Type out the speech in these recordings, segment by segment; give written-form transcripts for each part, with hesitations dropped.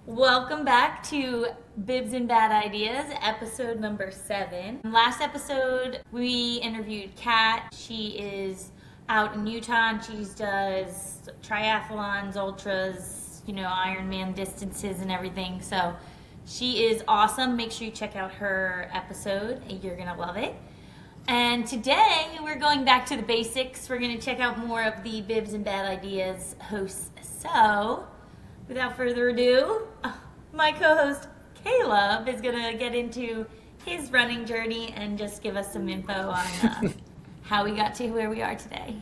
Welcome back to Bibs and Bad Ideas, episode number 7. Last episode, we interviewed Kat. She is out in Utah and she does triathlons, ultras, IronMan distances and everything. So she is awesome. Make sure you check out her episode. You're going to love it. And today, we're going back to the basics. We're going to check out more of the Bibs and Bad Ideas hosts. So, without further ado, my co-host Caleb is gonna get into his running journey and just give us some info on how we got to where we are today.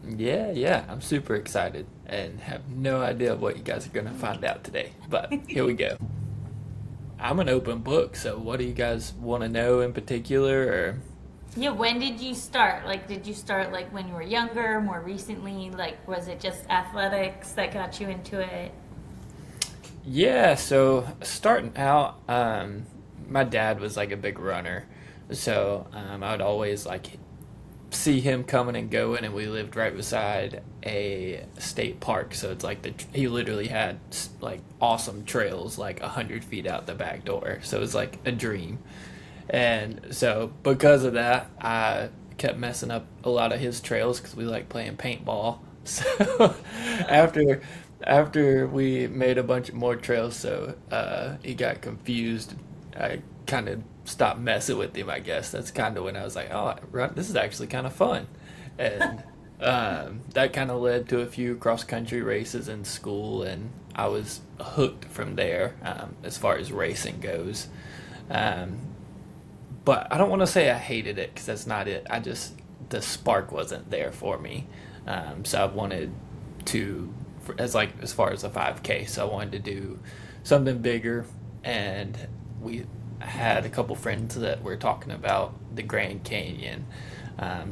Yeah, I'm super excited and have no idea what you guys are gonna find out today. But here we go. I'm an open book, so what do you guys want to know in particular? Or Yeah, when did you start? Like, did you start like when you were younger, more recently? Like, was it just athletics that got you into it? yeah, so starting out, my dad was like a big runner, so I would always like see him coming and going, and we lived right beside a state park, so it's like he literally had like awesome trails like 100 feet out the back door, so it was like a dream. And so because of that, I kept messing up a lot of his trails because we like playing paintball. So after after we made a bunch of more trails, so he got confused. I kind of stopped messing with him. I guess that's kind of when I was like, oh, this is actually kind of fun, and that kind of led to a few cross country races in school, and I was hooked from there as far as racing goes. Um, but I don't want to say I hated it because that's not it. I just the spark wasn't there for me. So I wanted to, as far as the 5K. So I wanted to do something bigger, and we had a couple friends that were talking about the Grand Canyon.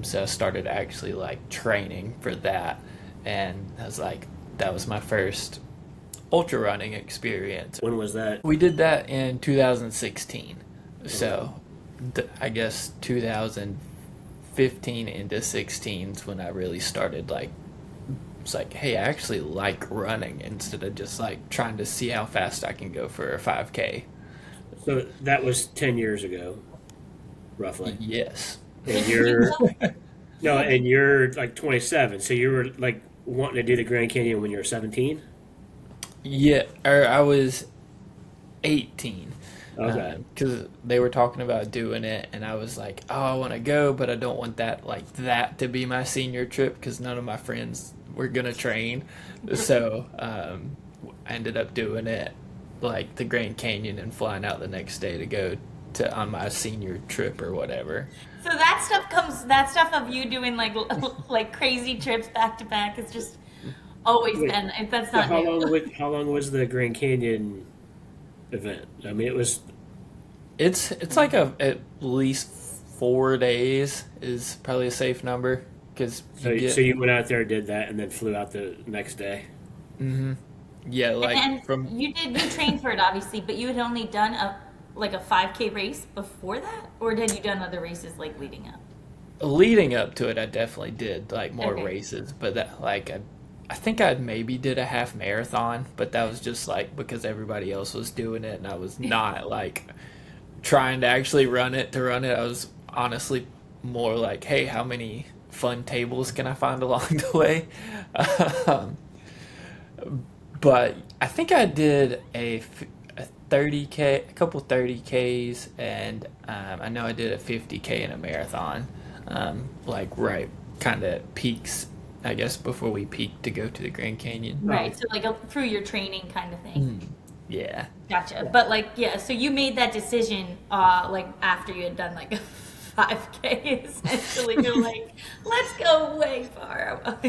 So I started actually like training for that, and I was like, that was my first ultra running experience. When was that? We did that in 2016. Okay. So I guess 2015 into 16 is when I really started like it's like, hey, I actually like running instead of just like trying to see how fast I can go for a 5K. So that was 10 years ago, roughly. Yes. And Did you you're go? no, and you're like 27. So you were like wanting to do the Grand Canyon when you were 17? Yeah, or I was 18 Okay. because they were talking about doing it, and I was like, oh, I want to go, but I don't want that to be my senior trip because none of my friends were gonna train. So I ended up doing it like the Grand Canyon and flying out the next day to go to on my senior trip or whatever. So that stuff of you doing like like crazy trips back to back has just always Wait, been. That's so not new. how long was the Grand Canyon event? I mean, it was It's like a at least 4 days is probably a safe number because you so get you went out there, did that, and then flew out the next day. yeah like And from you trained for it obviously, but you had only done a 5K race before that, or had you done other races like leading up? leading up to it. I definitely did like more Okay. races, but that like I think I maybe did a half marathon, but that was just like because everybody else was doing it, and I was not like trying to actually run it to run it. I was honestly more like, hey, how many fun tables can I find along the way? Um, but I think I did a 30K, a couple 30Ks, and I know I did a 50K in a marathon, like right kind of peaks, I guess, before we peaked to go to the Grand Canyon. Oh, Right. So like through your training kind of thing. Yeah. Gotcha. But like yeah, so you made that decision like after you had done like a 5K essentially. You're like, let's go way far.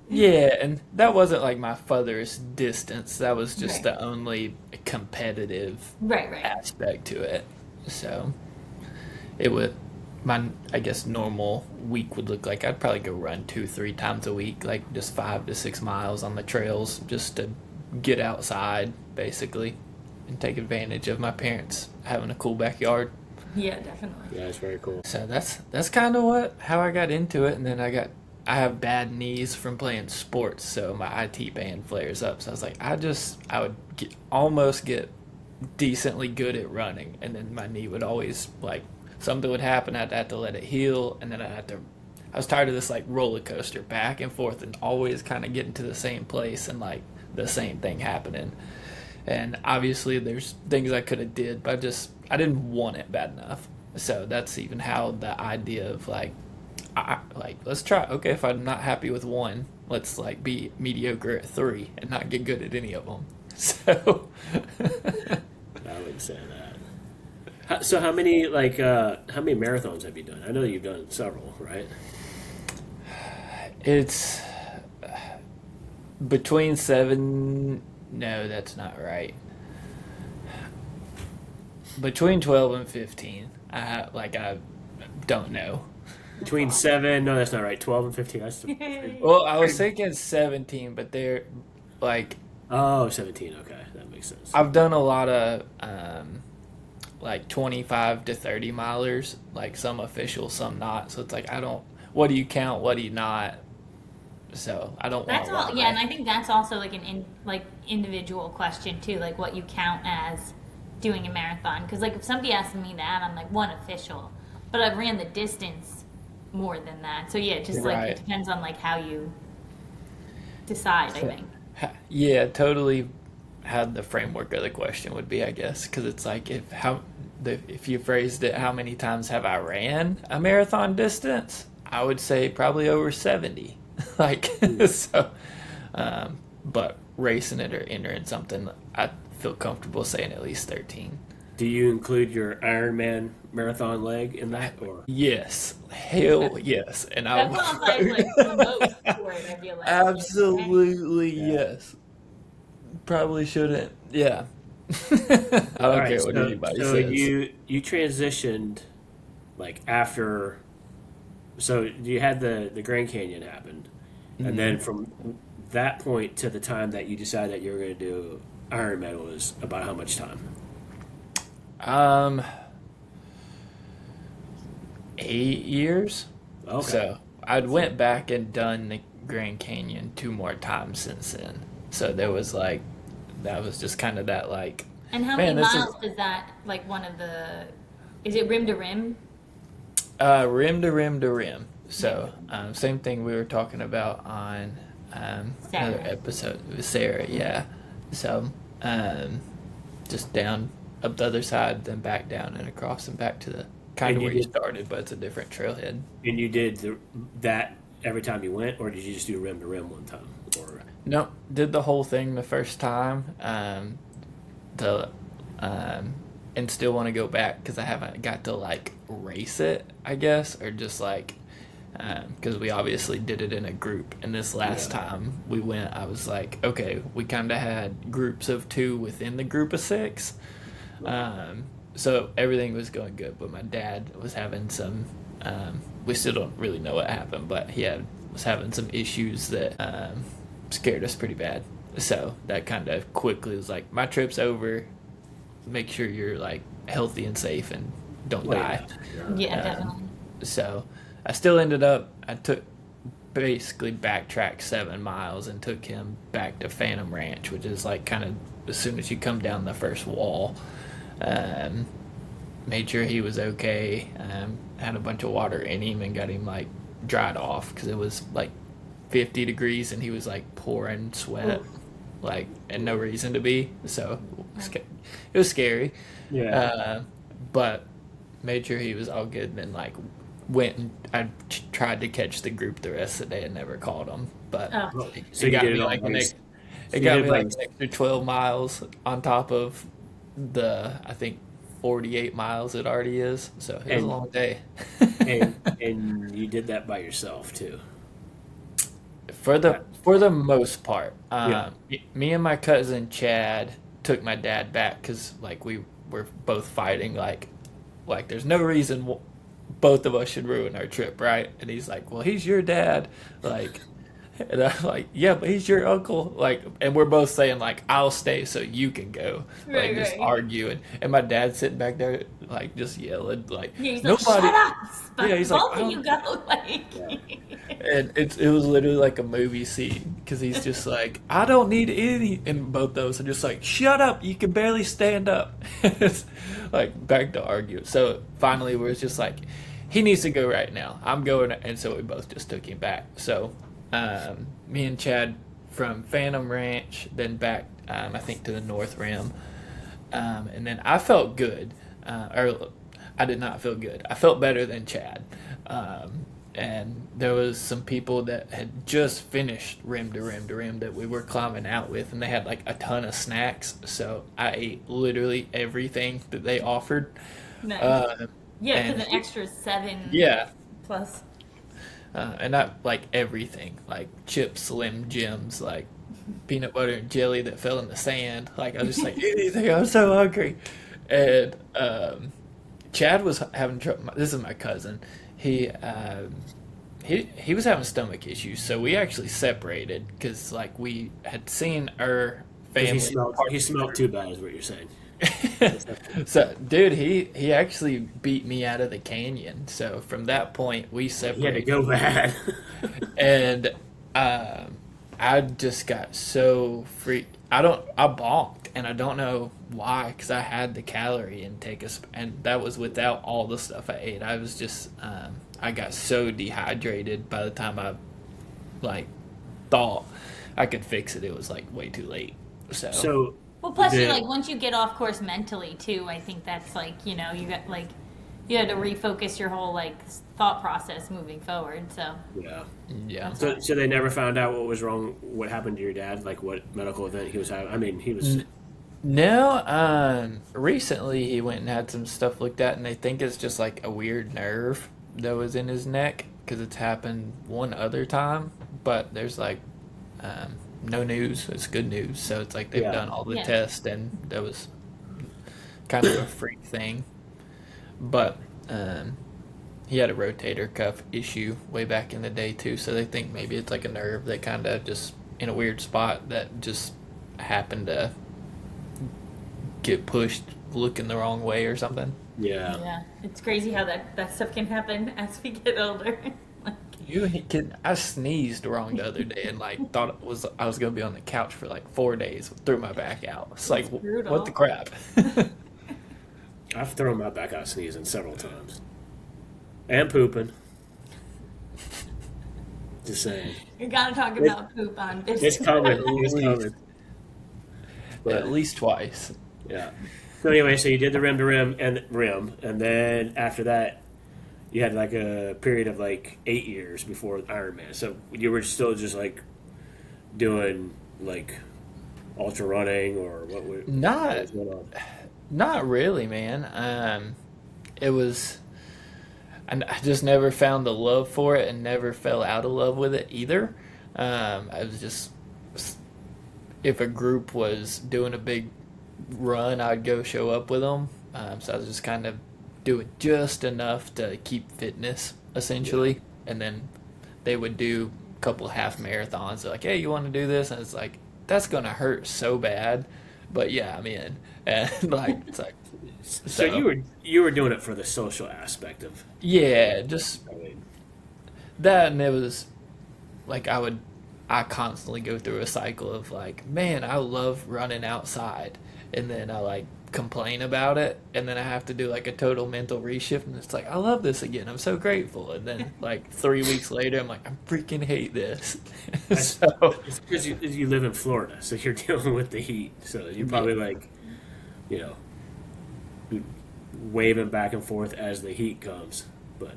Yeah, and that wasn't like my furthest distance. That was just Right. the only competitive Right, right. aspect to it. So it would my I guess normal week would look like I'd probably go run 2, 3 times a week, like just 5 to 6 miles on the trails just to get outside basically and take advantage of my parents having a cool backyard. Yeah, definitely. yeah, it's very cool. So that's kind of what how I got into it, and then I got I have bad knees from playing sports, so my IT band flares up. So I was like, I would almost get decently good at running, and then my knee would always like something would happen. I'd have to let it heal, and then I was tired of this like roller coaster back and forth, and always kind of getting to the same place and like the same thing happening. And obviously, there's things I could have did, but I didn't want it bad enough. So that's even how the idea of like let's try. Okay, if I'm not happy with one, let's like be mediocre at three and not get good at any of them. So I would say that. So how many marathons have you done? I know you've done several, right? it's between seven. No, that's not right. Between 12 and 15. I don't know. Between 7, no, that's not right. 12 and 15. That's the, Well, I was thinking 17, but they're like oh, 17. Okay, that makes sense. I've done a lot of like 25 to 30 milers, like some official, some not. So it's like what do you count, what do you not? So I don't want That's to all. lie. Yeah, and I think that's also like like individual question too, like what you count as doing a marathon. Because like if somebody asked me that, I'm like one official, but I've ran the distance more than that. So yeah, just like Right. it depends on like how you decide. I think. Yeah, totally. How the framework of the question would be, I guess, because it's like if you phrased it, how many times have I ran a marathon distance? I would say probably over 70. Like so, but racing it or entering something, I feel comfortable saying at least 13. Do you include your IronMan marathon leg in that, or Yes, hell yes, and I That qualifies like the most for it. I feel like. absolutely Yeah. yes. Probably shouldn't. Yeah. I don't all care right? what So, anybody so says. you transitioned like after. So you had the Grand Canyon happened, and then from that point to the time that you decided that you were going to do Ironman was about how much time? Um, 8 years. Okay. So I'd went back and done the Grand Canyon 2 more times since then. So there was like that was just kind of that like And how man, many this is miles does that like one of the? Is it rim to rim? rim to rim to rim. So same thing we were talking about on another Sarah. episode with Sarah. Yeah. So just down up the other side, then back down and across and back to the kind And of you where you did, started, but it's a different trailhead. and you did that every time you went, or did you just do rim to rim one time? Or No, did the whole thing the first time. The and still want to go back because I haven't got to like race it, I guess, or just like because we obviously did it in a group. And this last yeah, time we went, I was like, okay, we kind of had groups of two within the group of six. So everything was going good, but my dad was having some. We still don't really know what happened, but was having some issues that scared us pretty bad. So that kind of quickly was like, my trip's over. Make sure you're like healthy and safe and don't well, die. Yeah, Um, definitely. so I still ended up. I took basically backtracked 7 miles and took him back to Phantom Ranch, which is like kind of as soon as you come down the first wall. Um, Made sure he was okay. Had a bunch of water in him and got him like dried off because it was like 50 degrees and he was like pouring sweat, Oof. like and no reason to be. So it was scary. yeah. But made sure he was all good and then like went and I tried to catch the group the rest of the day and never caught him. But Oh, Oh, it, so it you got did me it all like by it you got did me it by like an extra 12 miles on top of the I think 48 miles it already is. So it was a and long day. and you did that by yourself too. For the That, for the most part, yeah. me and my cousin Chad took my dad back because like we were both fighting like there's no reason both of us should ruin our trip, right? And he's like, well, he's your dad, like And I'm like, yeah, but he's your uncle. Like, and we're both saying like, I'll stay so you can go. Like, Right, just right. arguing. And my dad's sitting back there, like, just yelling, like, Yeah, he's like, nobody. shut up! Yeah, he's like, Both I of you don't. go. Like, Yeah. And it was literally like a movie scene because he's just like, I don't need any. And both those are just like, shut up, you can barely stand up. It's like back to argue. So finally, we're just like, he needs to go right now. I'm going, and so we both just took him back. So me and Chad from Phantom Ranch, then back, I think to the North Rim, and then I felt good, or I did not feel good. I felt better than Chad. And there was some people that had just finished rim to rim to rim that we were climbing out with, and they had like a ton of snacks. So I ate literally everything that they offered. nice. Yeah, And because an extra 7 yeah, plus. and not like everything, like chips, Slim Jims, like peanut butter and jelly that fell in the sand. Like I was just like anything. I'm so hungry, and Chad was having trouble. This is my cousin. He was having stomach issues, so we actually separated because like we had seen our 'Cause family. he smelled too bad, is what you're saying. So, dude, he actually beat me out of the canyon. So from that point, we He had to separated, go bad. and I just got so free. I bonked, and I don't know why, because I had the calorie intake, and that was without all the stuff I ate. I was just, I got so dehydrated by the time I like thought I could fix it. It was like way too late. So, So Well, plus, you the- like once you get off course mentally too, I think that's like you got like you had to refocus your whole like thought process moving forward. So yeah. yeah. So they never found out what was wrong, what happened to your dad, like what medical event he was having. I mean, he was. No, recently he went and had some stuff looked at, and they think it's just like a weird nerve that was in his neck because it's happened one other time, but there's like no news. It's good news. So it's like they've Yeah. done all the Yeah. tests, and that was kind of a freak thing. But he had a rotator cuff issue way back in the day too, so they think maybe it's like a nerve that kind of just in a weird spot that just happened to get pushed looking the wrong way or something. Yeah. yeah, it's crazy how that stuff can happen as we get older. Like, I sneezed wrong the other day and like thought I was gonna be on the couch for like 4 days, threw my back out. It's like brutal. what the crap. I've thrown my back out sneezing several times. And pooping. Just saying. you gotta talk about poop on Bibs It's and coming. Bad It's Ideas. coming. At But, least twice. yeah. So anyway, so you did the rim to rim, and then after that, you had like a period of like 8 years before IronMan. So you were still just like doing like ultra running, or what was going on? Not really, man. It was, and I just never found the love for it and never fell out of love with it either. I was just, if a group was doing a big run, I'd go show up with them. So I was just kind of doing just enough to keep fitness, essentially. And then they would do a couple half marathons. They're like, hey, you want to do this? And it's like, that's going to hurt so bad. But yeah, I'm in. And like, it's like, So you were doing it for the social aspect of. yeah, just I mean, that, and it was like I constantly go through a cycle of like, man, I love running outside, and then I like complain about it, and then I have to do like a total mental reshift, and it's like, I love this again, I'm so grateful, and then like 3 weeks later I'm like, I freaking hate this. So it's because you live in Florida, so you're dealing with the heat. So you're probably like, you know, waving back and forth as the heat comes. But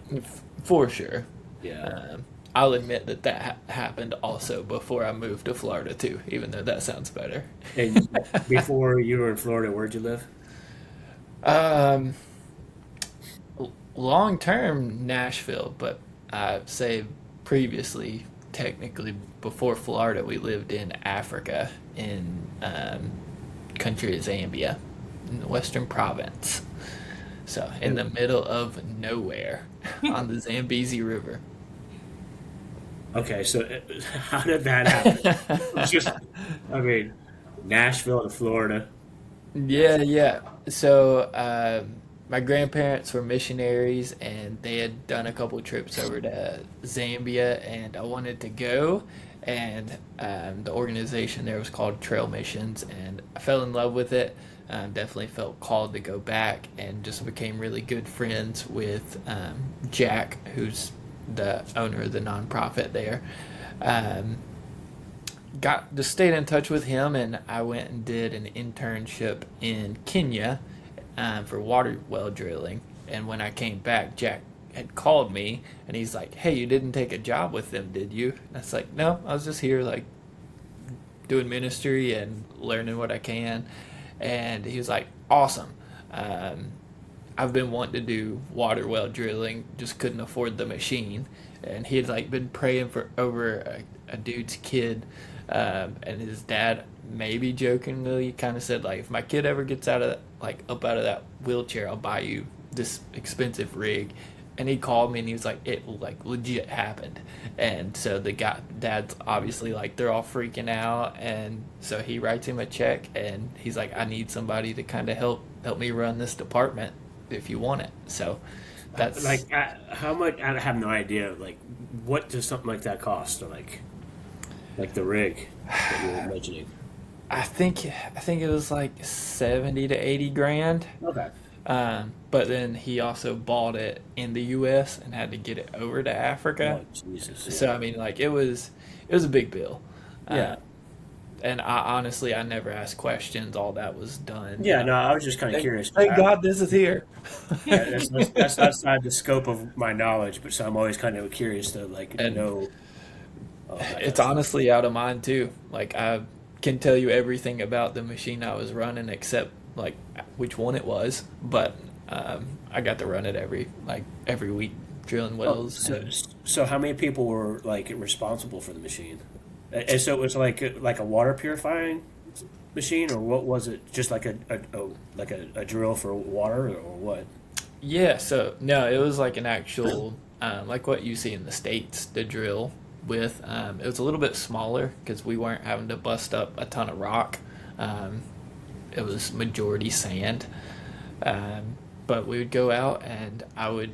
for sure, yeah, I'll admit that happened also before I moved to Florida too, even though that sounds better. and before you were in Florida, where'd you live? Um, Long term Nashville, but I say previously, technically before Florida, we lived in Africa in country of Zambia, in the Western Province. So in the middle of nowhere on the Zambezi River. Okay, so how did that happen? Just, I mean, Nashville to Florida. Yeah, yeah. So, my grandparents were missionaries, and they had done a couple trips over to Zambia, and I wanted to go. And the organization there was called Trail Missions, and I fell in love with it. Definitely felt called to go back, and just became really good friends with Jack, who's the owner of the nonprofit there. Um, got just stayed in touch with him, and I went and did an internship in Kenya for water well drilling. And when I came back, Jack had called me, and he's like, "Hey, you didn't take a job with them, did you?" And I was like, "No, I was just here like doing ministry and learning what I can." And he was like, "Awesome." Um, I've been wanting to do water well drilling, just couldn't afford the machine. And he had like been praying for over a dude's kid, and his dad maybe jokingly kind of said like, if my kid ever gets out of like up out of that wheelchair, I'll buy you this expensive rig. And he called me and he was like, it like legit happened. And so the guy, dad's obviously like, they're all freaking out. And so he writes him a check, and he's like, I need somebody to kind of help me run this department if you want it. So that's Like, how much? I have no idea. Like, what does something like that cost? Or like the rig that you were mentioning. I think it was like 70 to 80 grand. Okay. But then he also bought it in the U.S. and had to get it over to Africa. Oh, Jesus. So I mean, like it was a big bill. Uh, Yeah. and I never asked questions. All that was done. Yeah. No, I was just kind of Thank, curious. thank God this is here. That's outside the scope of my knowledge, but so I'm always kind of curious to like And know that kind it's of stuff. honestly out of mine too. Like I can tell you everything about the machine I was running except like which one it was, but I got to run it every week drilling Oh, wells. so And so how many people were like responsible for the machine? And so it was like a water purifying machine, or what was it? Just like a drill for water, or what? yeah, so no, it was like an actual like what you see in the states, the drill with. It was a little bit smaller because we weren't having to bust up a ton of rock. Um, it was majority sand. But we would go out, and I would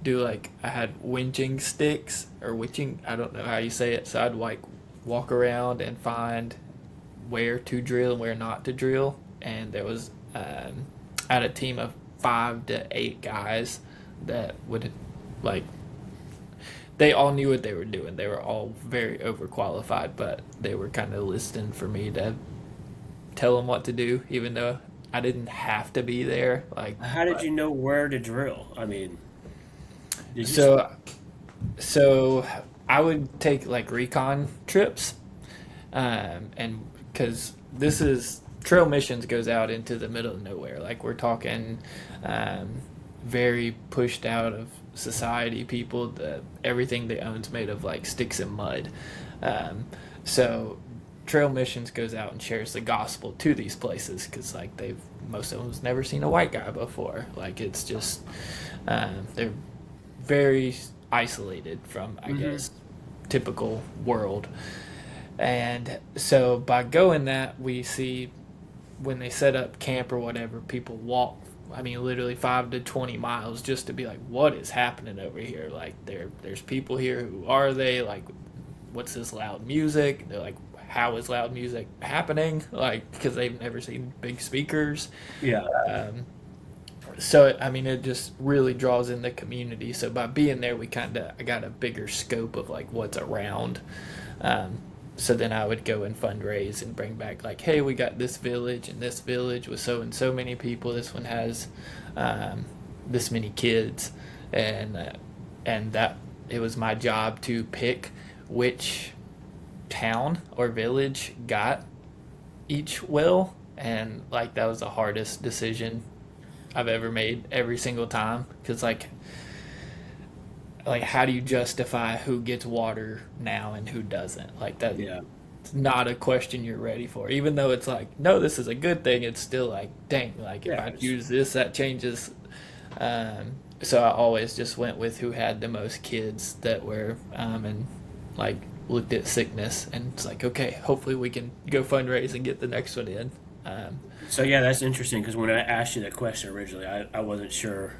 do like I had winching sticks or winching, I don't know how you say it. So I'd like walk around and find where to drill and where not to drill. And there was I had a team of 5 to 8 guys that would like they all knew what they were doing. They were all very overqualified, but they were kind of listening for me to tell them what to do, even though I didn't have to be there. Like, How did but you know where to drill? I mean, did you? so so I would take like recon trips, and because this is trail missions goes out into the middle of nowhere. Like we're talking, um, very pushed out of society people. Everything they own's made of like sticks and mud. Um, so trail missions goes out and shares the gospel to these places because like they've most of them's never seen a white guy before. Like it's just they're very isolated from I Hmm. guess typical world. And so by going that we see when they set up camp or whatever, people walk. I mean, literally 5 to 20 miles just to be like, what is happening over here? Like, there's people here. Who are they? Like, what's this loud music? They're like, how is loud music happening? Like, because they've never seen big speakers. Yeah. Um, so I mean, it just really draws in the community. So by being there, I got a bigger scope of like what's around. Um, so then I would go and fundraise and bring back like, hey, we got this village and this village with so and so many people. This one has um, this many kids, and that it was my job to pick which town or village got each well, and like that was the hardest decision I've ever made every single time because like how do you justify who gets water now and who doesn't? Like that Yeah. it's not a question you're ready for. Even though it's like, no, this is a good thing, it's still like, dang, like if Yeah. I use this that changes. So I always just went with who had the most kids that were and like looked at sickness, and it's like, okay, hopefully we can go fundraise and get the next one in. So yeah, that's interesting because when I asked you that question originally, I wasn't sure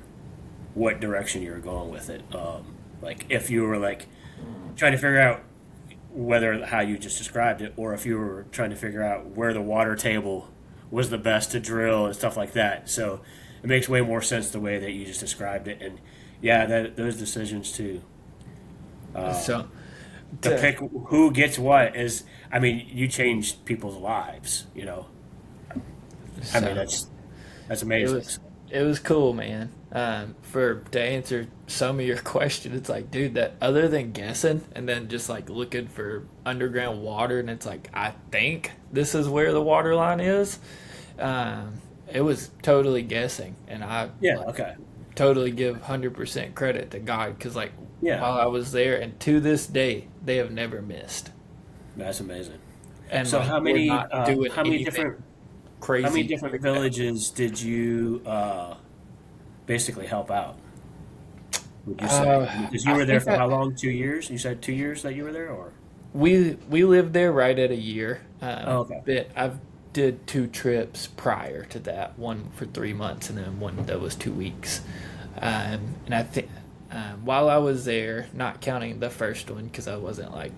what direction you were going with it. Like if you were like trying to figure out whether how you just described it, or if you were trying to figure out where the water table was the best to drill and stuff like that. So it makes way more sense the way that you just described it. And yeah, those decisions too. So To pick who gets what is, I mean, you changed people's lives. You know, I mean so that's it amazing. was cool, man. For to answer some of your question, it's like, dude, that other than guessing and then just like looking for underground water, and it's like, I think this is where the water line is. It was totally guessing, and I Yeah. like Okay. totally give 100% credit to God, because like Yeah. while I was there, and to this day, they have never missed, That's amazing. and So like we're not doing anything how many crazy to different figure it out. villages did you basically help out? Would you say? Because you I were there think for I how long? 2 years? You said 2 years that you were there, or we lived there right at a year. oh, okay. But I've did two trips prior to that, one for 3 months and then one that was 2 weeks. And I think while I was there, not counting the first one because I wasn't like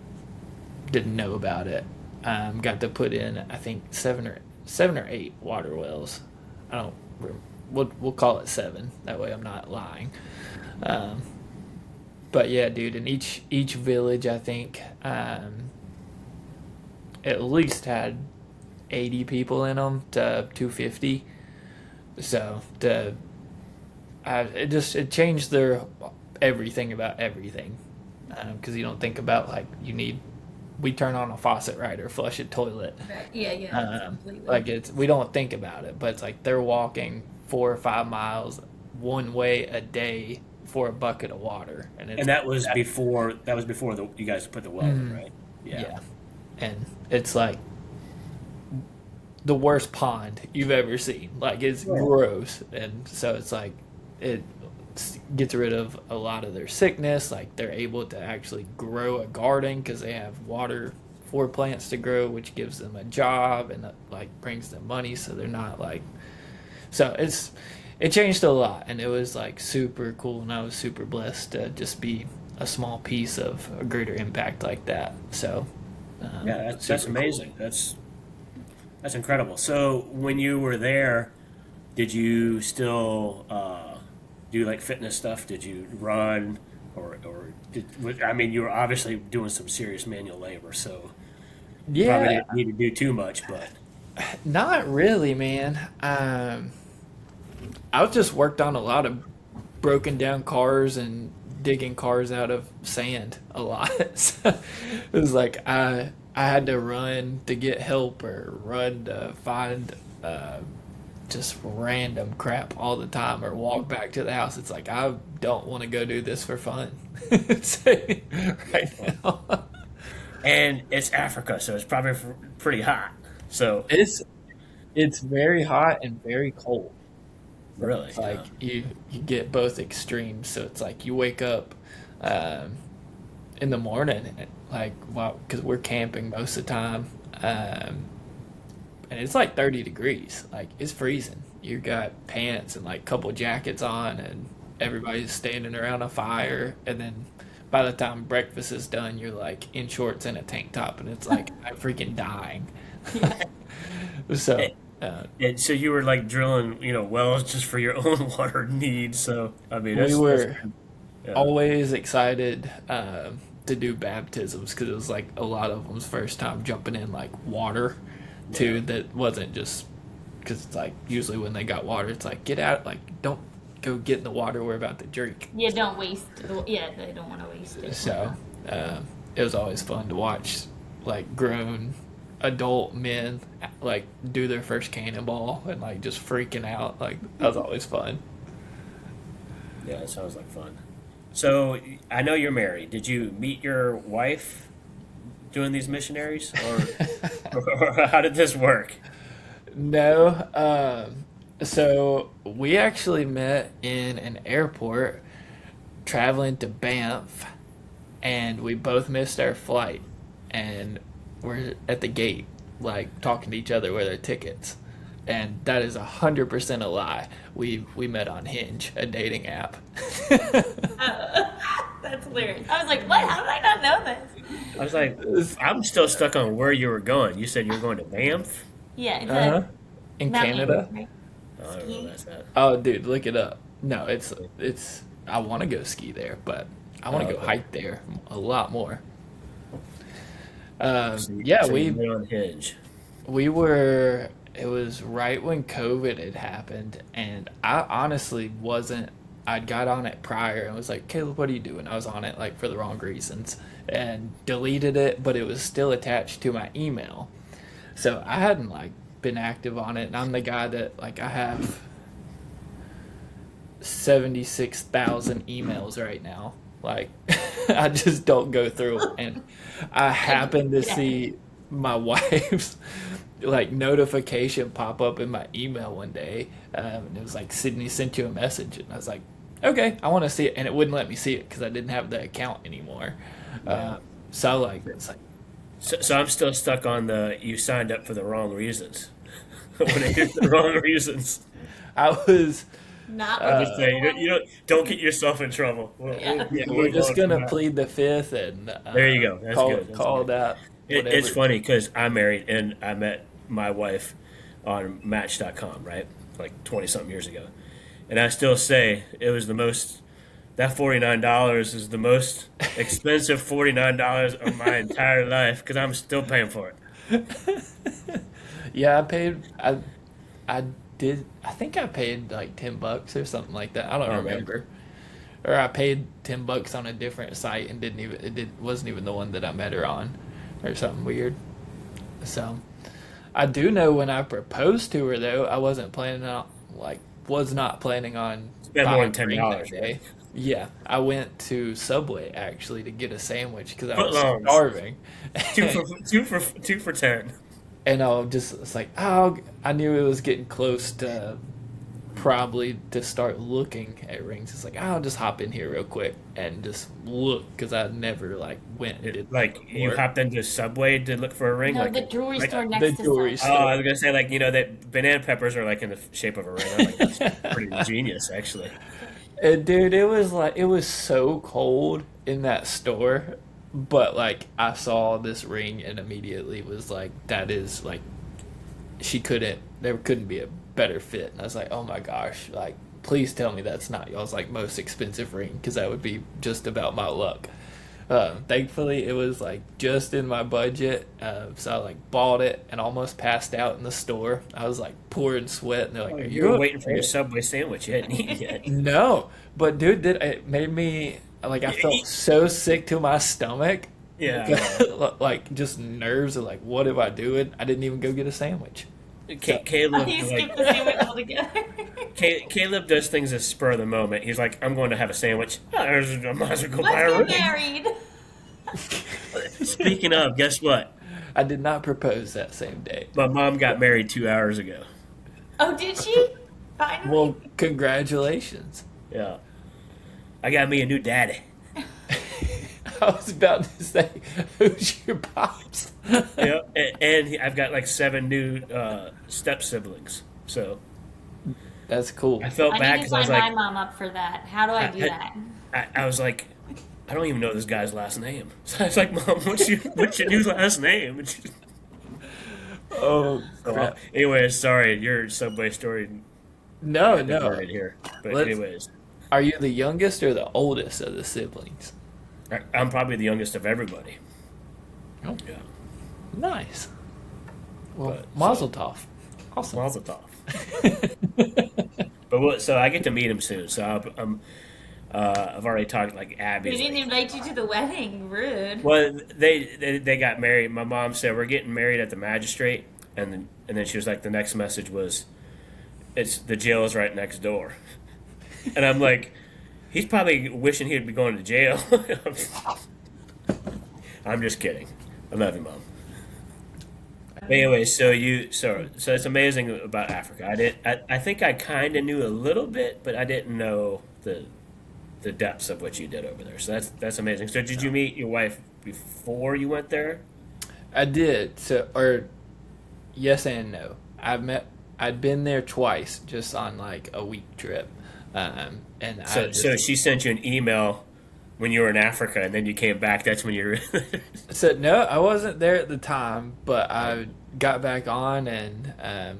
didn't know about it, got to put in I think seven or eight water wells. I don't. We'll call it seven. That way I'm not lying. Um, but yeah, dude, in each village, I think at least had 80 people in them to 250. So it changed their everything about everything, because you don't think about like we turn on a faucet, right, or flush a toilet. Right. Yeah, yeah, completely. Like we don't think about it, but it's like they're walking 4 or 5 miles one way a day for a bucket of water, and it's And like that was before you guys put the well in, right? Yeah. yeah, and it's like the worst pond you've ever seen. Like it's Right. gross, and so it's like it gets rid of a lot of their sickness. Like they're able to actually grow a garden because they have water for plants to grow, which gives them a job and like brings them money. So they're not like so it changed a lot, and it was like super cool, and I was super blessed to just be a small piece of a greater impact like that. So Yeah, that's super cool. amazing. That's incredible. So when you were there, did you still do like fitness stuff? Did you run, I mean, you were obviously doing some serious manual labor, so you probably Yeah, didn't need to do too much, but not really, man. I've just worked on a lot of broken down cars and digging cars out of sand a lot. So it was like I had to run to get help or run to find just random crap all the time or walk back to the house. It's like I don't want to go do this for fun. So, right now. and it's Africa, so it's probably pretty hot. So It's it's very hot and very cold. really, It's like yeah. you get both extremes. So it's like you wake up um, in the morning, like well, because we're camping most of the time, and it's like 30 degrees. Like it's freezing. You got pants and like a couple jackets on, and everybody's standing around a fire. And then by the time breakfast is done, you're like in shorts and a tank top, and it's like I'm freaking dying. Yeah. So. And, Uh, and so you were like drilling, wells just for your own water needs. So I mean, we that's were yeah, always excited to do baptisms because it was like a lot of them's first time jumping in like water yeah. too. That wasn't just because it's like usually when they got water, it's like get out, like don't go get in the water we're about to drink. Yeah, don't waste. Yeah, they don't want to waste it. So it was always fun to watch like grown adult men like do their first cannonball and like just freaking out. Like that was always fun. Yeah, it sounds like fun. So I know you're married. Did you meet your wife doing these missionaries, or how did this work? No. So we actually met in an airport traveling to Banff, and we both missed our flight, and we're at the gate, like talking to each other with our tickets. And that is 100% a lie. We met on Hinge, a dating app. That's hilarious. I was like, what? How did I not know this? I was like, I'm still stuck on where you were going. You said you were going to Banff? Yeah, it's Uh-huh. a In mountain, Canada. right? Oh, I don't know that's that. Oh, dude, look it up. No, it's. I want to go ski there, but I want to go Okay. hike there a lot more. So, Yeah, so you we went on Hinge. we were. It was right when COVID had happened, and I honestly wasn't. I'd got on it prior and was like, Caleb, what are you doing? I was on it like for the wrong reasons and deleted it, but it was still attached to my email. So I hadn't like been active on it, and I'm the guy that like I have 76,000 emails right now. Like I just don't go through 'em. And I happened to see my wife's like notification pop up in my email one day, and it was like Sydney sent you a message, and I was like, okay, I want to see it, and it wouldn't let me see it because I didn't have the account anymore. So like it's like So I'm still stuck on the you signed up for the wrong reasons. When I hear the wrong reasons. I was. Not I'm with just saying, don't get yourself in trouble. Yeah. We're just gonna plead the fifth and There you go. That's good. That's call good. that. It's Whatever. funny because I'm married and I met my wife on Match.com, right? Like 20 something years ago. And I still say it was the most, that $49 is the most expensive $49 of my entire life because I'm still paying for it. Yeah, I paid. I did. I think I paid like $10 or something like that. I don't Okay. remember. Or I paid $10 on a different site and wasn't even the one that I met her on, or something weird. So, I do know when I proposed to her though, I wasn't planning on was not planning on Spend more buying than a ring that $10, day. right? Yeah, I went to Subway actually to get a sandwich because I was Footlongs. starving. Two for 10. And it's like, oh, I knew it was getting close to probably to start looking at rings. It's like, I'll just hop in here real quick and just look because I never like went and did Like you before. hopped into Subway to look for a ring. no, Like the jewelry like, store the next to jewelry Subway. Oh, I was gonna say like that banana peppers are like in the shape of a ring. I'm like that's pretty genius actually. And dude, it was so cold in that store, but like I saw this ring and immediately was like, that is like there couldn't be a better fit. And I was like, oh my gosh, like please tell me that's not y'all's like most expensive ring because that would be just about my luck. Thankfully, it was like just in my budget, so I like bought it and almost passed out in the store. I was like pouring sweat, and they're like, Oh, "Are you were you waiting for your okay?" Subway sandwich. You hadn't eaten yet. No, but dude, it made me like I felt so sick to my stomach, Yeah. like just nerves of like, what am I doing? I didn't even go get a sandwich. Caleb, You like, skipped the sandwich altogether. Caleb does things at spur of the moment. He's like, I'm going to have a sandwich. Oh, I might as well go buy Let's a get ring. married. Speaking of, guess what? I did not propose that same day. My mom got married 2 hours ago. Oh, did she? Finally? Well, congratulations. Yeah. I got me a new daddy. I was about to say, who's your pops? Yeah. And I've got like 7 new step siblings. So That's cool. I felt I bad need to because I was sign my like, mom up for that. How do I do that? I was like, I don't even know this guy's last name. So I was like, Mom, what's your new last name? And she- Oh, So, crap. anyways, sorry, your Subway story No, diverted here. But Let's- anyways, Are you the youngest or the oldest of the siblings? I'm probably the youngest of everybody. Oh, Yeah. nice. Well, But, Mazel tov. Awesome. Mazel tov. But so I get to meet him soon. So I've already talked like Abby. We didn't invite you to the wedding. Rude. Well, they got married. My mom said we're getting married at the magistrate, and then she was like, the next message was, it's the jail is right next door, and I'm like, he's probably wishing he'd be going to jail. I'm just kidding. I love you, Mom. But anyway, so it's amazing about Africa. I think I kind of knew a little bit, but I didn't know the the depths of what you did over there. So that's amazing. So did you meet your wife before you went there? I did. So, or yes and no. I'd been there twice, just on like a week trip, and I So just she sent you an email when you were in Africa, and then you came back. That's when you were. said no. I wasn't there at the time, but I got back on and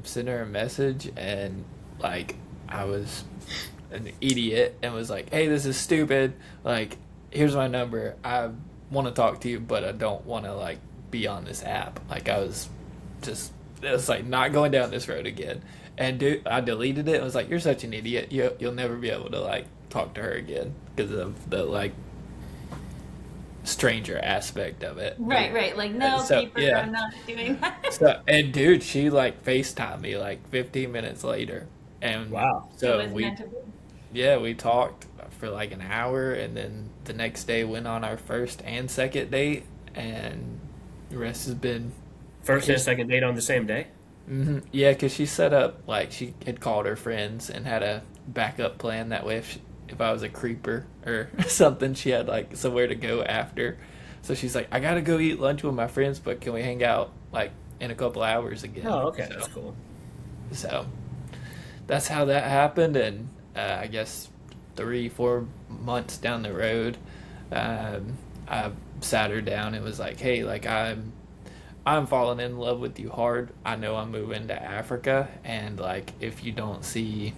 sent her a message, and like I was an idiot and was like, "Hey, this is stupid. Like, here's my number. I want to talk to you, but I don't want to like be on this app." Like I was just, it was like not going down this road again. And dude, I deleted it. I was like, "You're such an idiot. You'll never be able to like talk to her again because of the like stranger aspect of it." Right. Like, no, So keeper, yeah. I'm not doing that. So and dude, she like FaceTimed me like 15 minutes later, and Wow. It so was we meant to be. yeah, we talked for like an hour, and then the next day went on our first and second date, and the rest has been First and his. second date on the same day. Yeah, because she set up like she had called her friends and had a backup plan. That way, if I was a creeper or something, she had like somewhere to go after. So she's like, "I gotta go eat lunch with my friends, but can we hang out like in a couple hours again?" Oh, okay, So, that's cool. so that's how that happened, and I guess 3 4 months down the road, I sat her down and was like, "Hey, like I'm falling in love with you hard. I know I'm moving to Africa, and like if you don't see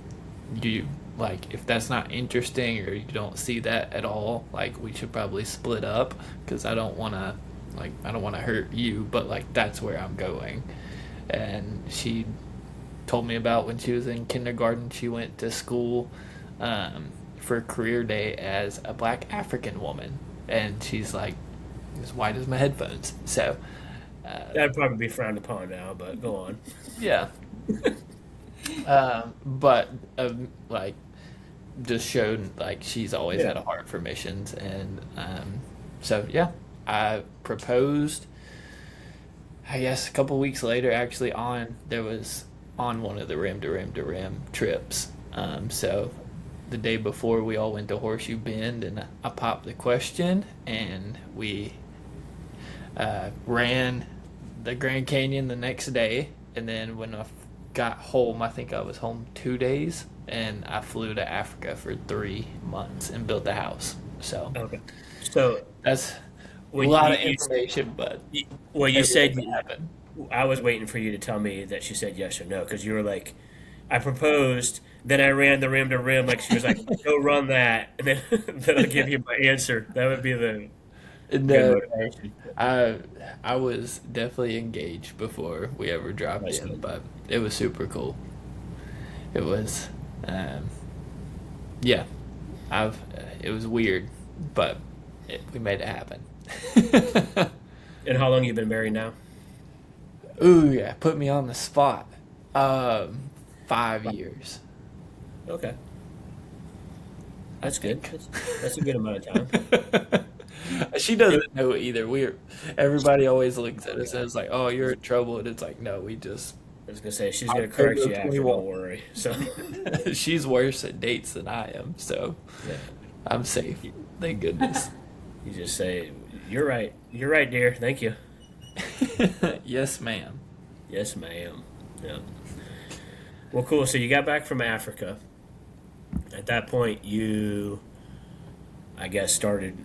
you like if that's not interesting or you don't see that at all, like we should probably split up because I don't want to hurt you, but like that's where I'm going." And she told me about when she was in kindergarten, she went to school for career day as a black African woman, and she's like as white as my headphones. So That'd probably be frowned upon now, but go on. yeah, but like just showed like she's always Yeah. had a heart for missions, and so yeah, I proposed. I guess a couple weeks later, actually, there was on one of the rim to rim to rim trips. So the day before, we all went to Horseshoe Bend, and I popped the question, and we ran the Grand Canyon the next day. And then when I got home, I think I was home 2 days, and I flew to Africa for 3 months and built a house. So Okay. So that's a when lot of information, but well, you said everything happened. I was waiting for you to tell me that she said yes or no because you were like, I proposed, then I ran the rim to rim. Like she was like, go run that, and then then I'll give you my answer. That would be the good No, motivation. I I was definitely engaged before we ever dropped Nice. in, but it was super cool. It was, um, yeah, it was weird, but we made it happen. And how long you been married now? Ooh, yeah, put me on the spot. Um, 5 years. Okay, that's good. That's a good amount of time. She doesn't know either. Everybody always looks at us as like, "Oh, you're in trouble," and it's like, no, we just I was gonna say she's gonna correct October you of after. Don't worry. So 21. She's worse at dates than I am, so yeah, I'm safe. Thank goodness. you just say you're right. You're right, dear. Thank you. Yes, ma'am. Yes, ma'am. Yeah. Well, cool. So you got back from Africa. At that point, you, I guess, started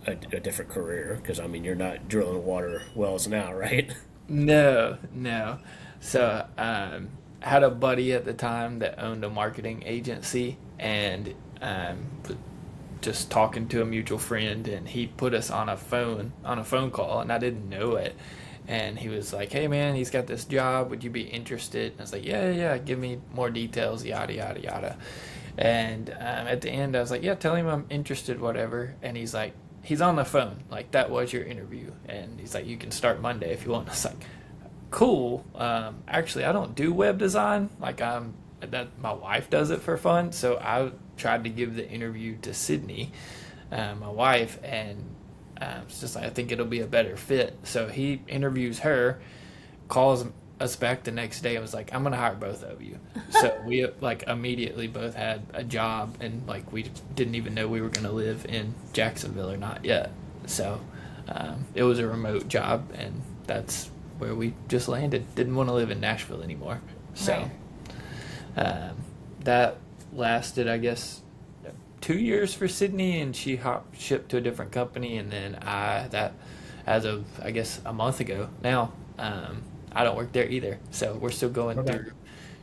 a different career because I mean, you're not drilling water wells now, right? No, no. So, had a buddy at the time that owned a marketing agency, and just talking to a mutual friend, and he put us on a phone call, and I didn't know it. And he was like, "Hey man, he's got this job. Would you be interested?" And I was like, "Yeah, yeah, yeah. Give me more details, yada yada yada." And at the end, I was like, "Yeah, tell him I'm interested, whatever." And he's like, he's on the phone, like that was your interview, and he's like, "You can start Monday if you want." I was like, "Cool. Actually, I don't do web design. Like my wife does it for fun." So I tried to give the interview to Sydney, my wife, and it's just like I think it'll be a better fit. So he interviews her, calls us back the next day and was like, I'm gonna hire both of you. So we like immediately both had a job, and like we didn't even know we were gonna live in Jacksonville or not yet. So it was a remote job, and that's where we just landed. Didn't want to live in Nashville anymore. So that lasted, I guess, 2 years for Sydney, and she shipped to a different company, and then as of, I guess, a month ago now, I don't work there either. So we're still going through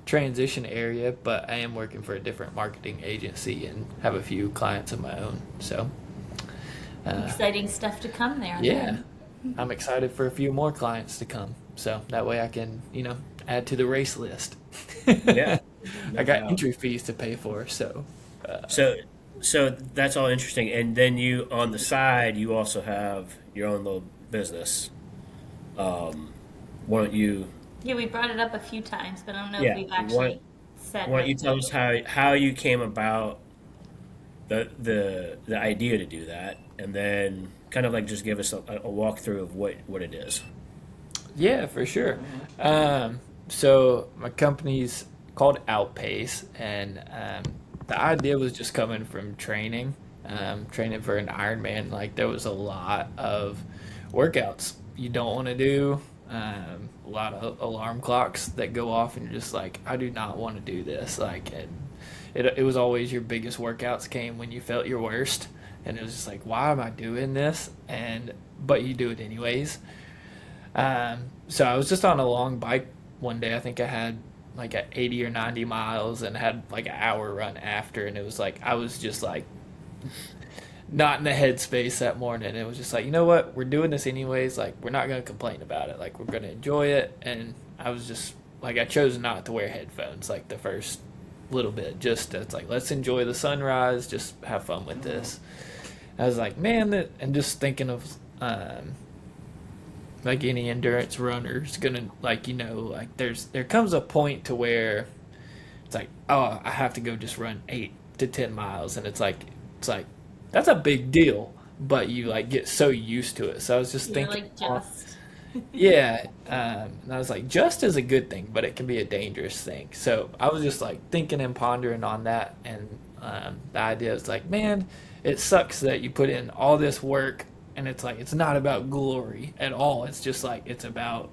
transition area, but I am working for a different marketing agency and have a few clients of my own. So exciting stuff to come there. Yeah, I'm excited for a few more clients to come. So that way I can, add to the race list. Yeah. I got entry fees to pay for, so. So that's all interesting. And then you, on the side, you also have your own little business. Why don't you? Yeah, we brought it up a few times, but I don't know Yeah. if we've actually said. Why don't you tell us how you came about the idea to do that, and then kind of like just give us a walkthrough of what it is. Yeah, for sure. So my company's called Outpace, and the idea was just coming from training for an Ironman. Like, there was a lot of workouts you don't want to do, a lot of alarm clocks that go off, and you're just like, I do not want to do this. Like, and it was always your biggest workouts came when you felt your worst, and it was just like, why am I doing this? But you do it anyways. So I was just on a long bike one day. I think I had like 80 or 90 miles and had like an hour run after, and it was like I was just like not in the headspace that morning. It was just like, you know what, we're doing this anyways, like we're not going to complain about it, like we're going to enjoy it. And I was just like, I chose not to wear headphones like the first little bit, just it's like, let's enjoy the sunrise, just have fun with this. I was like, man, and just thinking of like any endurance runner's gonna, like, like there comes a point to where it's like, oh, I have to go just run 8 to 10 miles, and it's like that's a big deal, but you like get so used to it. So I was just thinking, like, just yeah, and I was like, just is a good thing, but it can be a dangerous thing. So I was just like thinking and pondering on that, and the idea is like, man, it sucks that you put in all this work, and it's like, it's not about glory at all. It's just like, it's about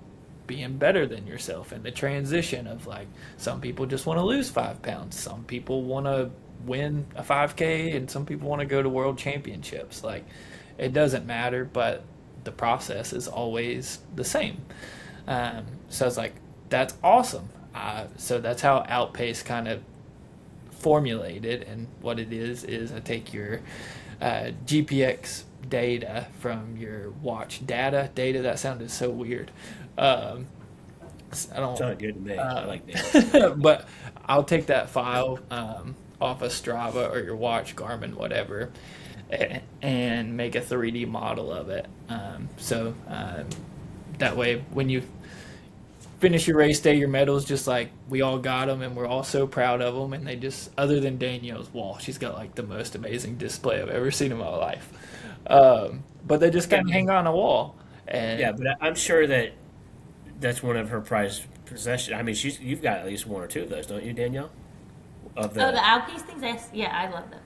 being better than yourself, and the transition of like, some people just want to lose 5 pounds, some people want to win a 5K, and some people want to go to world championships. Like, it doesn't matter, but the process is always the same. So I was like, that's awesome. So that's how Outpace kind of formulated, and what it is I take your GPX data from your watch data. That sounded so weird. I don't. Sounded good to me. I like that. But I'll take that file off of Strava or your watch, Garmin, whatever, and make a 3D model of it. So that way, when you finish your race day, your medals, just like, we all got them, and we're all so proud of them. And they just, other than Danyelle's wall, she's got like the most amazing display I've ever seen in my life. But they just kind of hang on a wall. And Yeah, but I'm sure that's one of her prized possessions. I mean, you've got at least one or two of those, don't you, Danyelle? the Outpiece things. I love them.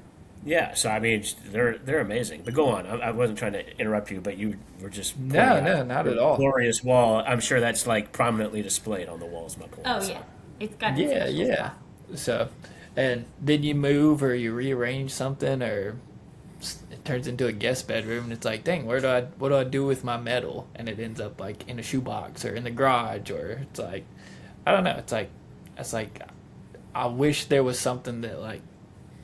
Yeah, so I mean, they're amazing. But go on. I wasn't trying to interrupt you, but you were just no, not at all. Glorious wall. I'm sure that's like prominently displayed on the walls. My point. Oh So. yeah, it's got Yeah. So, and then you move or you rearrange something, or it turns into a guest bedroom, and it's like, dang, what do I do with my medal? And it ends up like in a shoebox or in the garage, or it's like, I don't know. It's like I wish there was something that like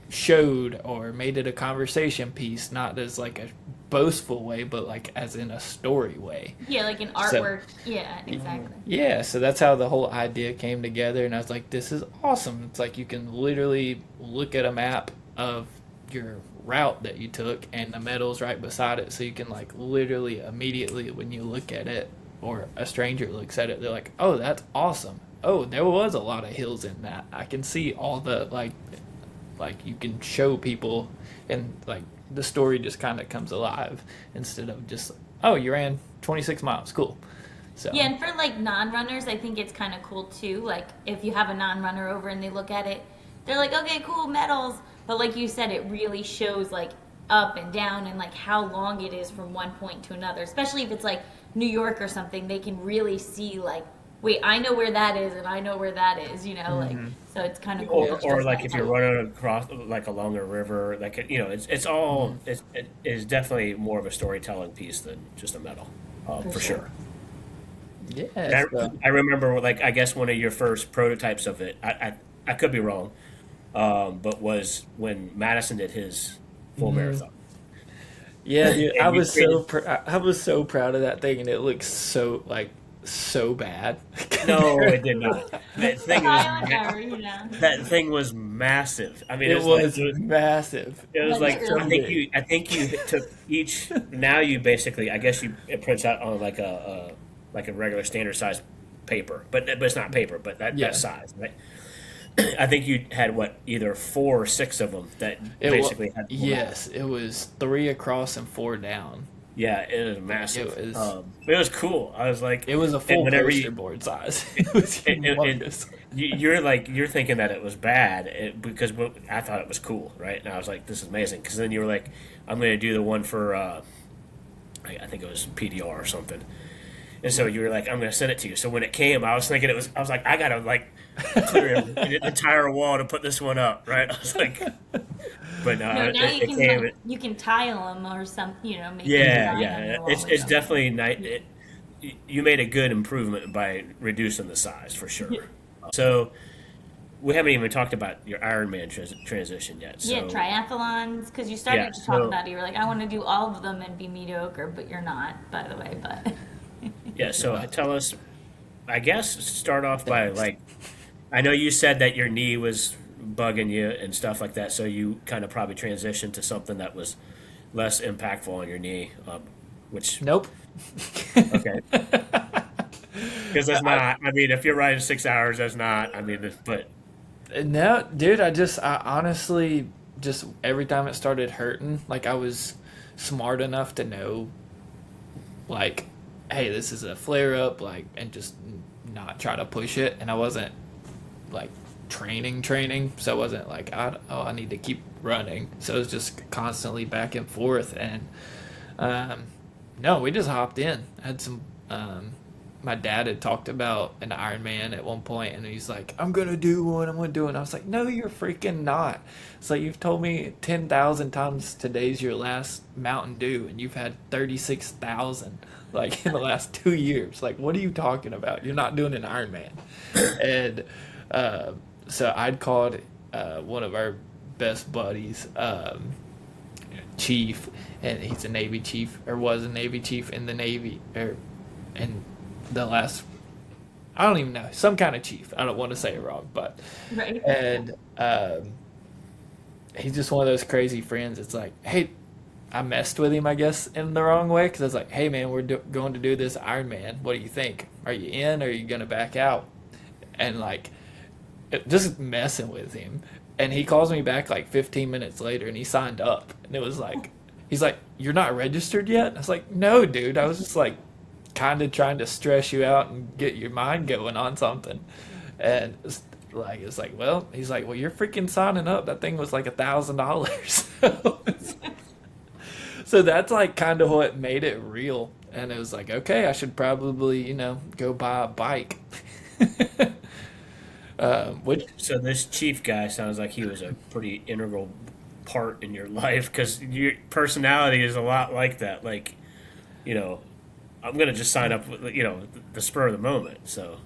showed or made it a conversation piece, not as like a boastful way, but like as in a story way. Yeah, like an artwork. Yeah, exactly. Yeah, so that's how the whole idea came together, and I was like, this is awesome. It's like you can literally look at a map of your route that you took, and the medal's right beside it, so you can like literally immediately when you look at it, or a stranger looks at it, they're like, oh, that's awesome. Oh, there was a lot of hills in that. I can see all the like you can show people, and like the story just kind of comes alive instead of just, oh, you ran 26 miles, cool. So Yeah, and for like non-runners, I think it's kind of cool too. Like if you have a non-runner over and they look at it, they're like, okay, cool, medals. But like you said, it really shows like up and down and like how long it is from one point to another. Especially if it's like New York or something, they can really see like, wait, I know where that is and I know where that is. You know, like so it's kind of cool. Or like if you're running across like along a river, like you know, it's all it is definitely more of a storytelling piece than just a medal, for sure. yeah, And so, I remember, like, I guess one of your first prototypes of it, I could be wrong, but was when Madison did his full marathon. yeah, dude, And you created, I was so proud of that thing, and it looks so like so bad. no, it did not. That thing was Trial and error, you know. that thing was massive. I mean, It was massive, it was That's like true. so big. I think you took each. Now you basically, I guess it prints out on like a regular standard size paper, but it's not paper, but Yeah, that size, right? I think you had what, either 4 or 6 of them that it was. basically had full medals. Yes, it was 3 across and 4 down. Yeah, it was It massive. was. It was cool. I was like, It was a and full whenever poster board size. It was humongous. you're thinking that it was bad because I thought it was cool, right? And I was like, this is amazing. Because then you were like, I'm going to do the one for I think it was PDR or something. And so you were like, I'm going to send it to you. So when it came, I was thinking I was like, I got to like clear an entire wall to put this one up, right? I was like, but no, No, now it came. you can tile them or some, you know, make a Yeah, design on yeah. your wall It's or it's something. definitely nice. You made a good improvement by reducing the size for sure. So we haven't even talked about your Ironman transition yet. Yeah, So triathlons, because you yeah, started to talk so about it. You were like, I want to do all of them and be mediocre, but you're not, by the way. But yeah. So tell us. I guess start off by Thanks. like. I know you said that your knee was bugging you and stuff like that. So you kind of probably transitioned to something that was less impactful on your knee, which Nope. okay. Because that's not. I mean, if you're riding 6 hours, that's not. I mean, but No, dude, I honestly just every time it started hurting, like I was smart enough to know, like, hey, this is a flare up, like, and just not try to push it. And I wasn't like training, so it wasn't like, I need to keep running. So it was just constantly back and forth. And um, no, we just hopped in. I had some. My dad had talked about an Ironman at one point, and he's like, I'm going to do one. I'm going to do it. And I was like, no, you're freaking not. It's like, you've told me 10,000 times today's your last Mountain Dew, and you've had 36,000 like in the last 2 years. Like, what are you talking about? You're not doing an Ironman. And so I'd called one of our best buddies, Chief, and he's a Navy chief, or was a Navy chief in the Navy, or in the last, I don't even know, some kind of chief. I don't want to say it wrong, but right. and he's just one of those crazy friends. It's like, hey, I messed with him, I guess, in the wrong way, because I was like, hey man, we're going to do this Ironman. What do you think? Are you in, or are you gonna back out? And like, just messing with him. And he calls me back like 15 minutes later, and he signed up. And it was like, he's like, you're not registered yet? I was like, no, dude. I was just like, kind of trying to stress you out and get your mind going on something. And it's like, well, he's like, well, you're freaking signing up. That thing was like $1,000. So that's like kind of what made it real. And it was like, okay, I should probably, go buy a bike. Which so this chief guy sounds like he was a pretty integral part in your life because your personality is a lot like that. Like, you know, I'm gonna just sign up with the spur of the moment. So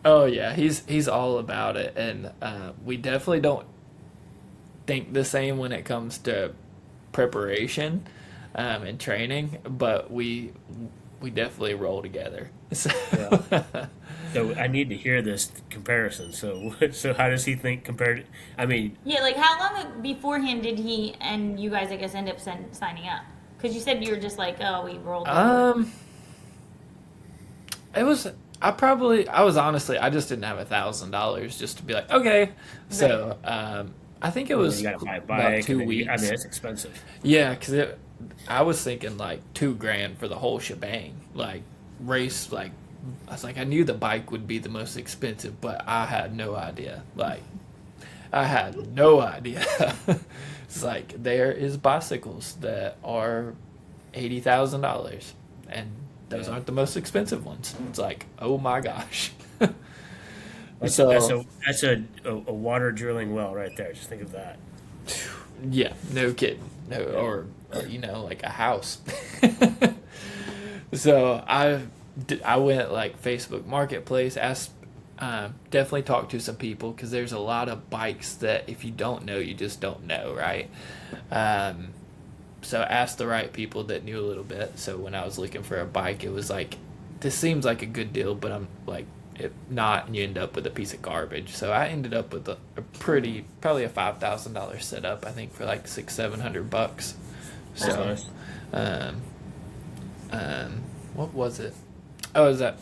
Oh yeah, he's all about it, and we definitely don't think the same when it comes to preparation and training, but we definitely roll together. So yeah. So I need to hear this comparison. So so how does he think compared? I mean, Yeah, like how long beforehand did he and you guys, I guess, end up signing up? Because you said you were just like, oh, we rolled over. um, it was I was honestly I just didn't have $1,000 just to be like okay, so I think it you was got to buy a about bike. two And then I weeks. mean, it's expensive. Yeah, because I was thinking like 2 grand for the whole shebang, like race like I knew the bike would be the most expensive, but I had no idea. Like, I had no idea. It's like there is bicycles that are $80,000, and those aren't the most expensive ones. It's like, oh my gosh. So That's a water drilling well right there. Just think of that. yeah, no kidding. No, or like a house. So I went like Facebook Marketplace, asked, definitely talked to some people because there's a lot of bikes that if you don't know, you just don't know, right? So asked the right people that knew a little bit. So when I was looking for a bike, it was like, this seems like a good deal, but I'm like, if not, and you end up with a piece of garbage. So I ended up with a probably a $5,000 setup, I think, for like $600-700. So, That's nice. what was it? Oh, is that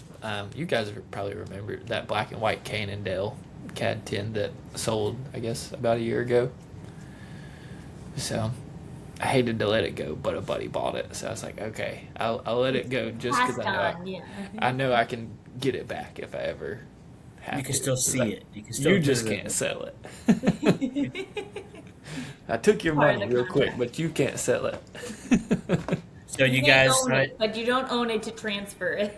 you guys probably remember that black and white Cannondale CAD 10 that sold, I guess, about a year ago. So I hated to let it go, but a buddy bought it, so I was like, okay, I'll let it go just because I know I can get it back if I ever have You can to. still 'Cause see it. You can still just visit can't it. sell it. I took your Part of money the real quick, contract. but you can't sell it. So you You guys own it, but you don't own it to transfer it.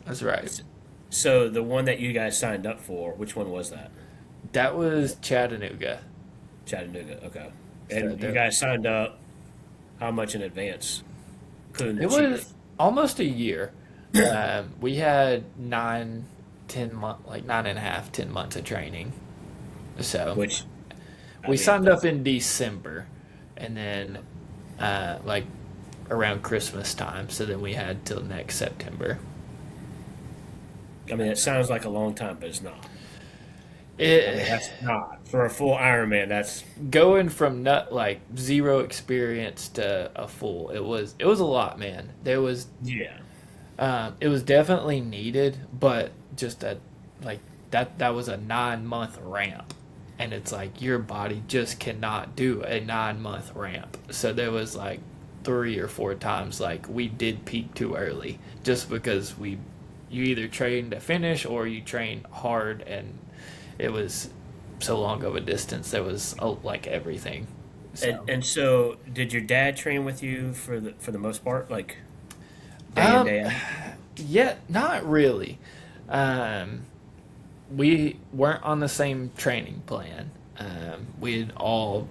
That's right. So the one that you guys signed up for, which one was that? That was Chattanooga. Chattanooga. Okay. So And you guys signed up how much in advance? Including the It chief. was almost a year. We had 9-10 months, like 9.5, 10 months of training. So Which we signed up in December, and then like around Christmas time. So then we had till next September. I mean, it sounds like a long time, but it's not. I mean, It that's not for a full Ironman. That's going from like zero experience to a full. It was a lot, man. There was yeah. it was definitely needed, but just that was a 9 month ramp, and it's like your body just cannot do a 9 month ramp. So there was like 3 or 4 times like we did peak too early, just because you either train to finish or you train hard, and it was so long of a distance. There was like everything. So. And so, did your dad train with you for the most part, like day in Um, day out? Yeah, not really. We weren't on the same training plan. We'd all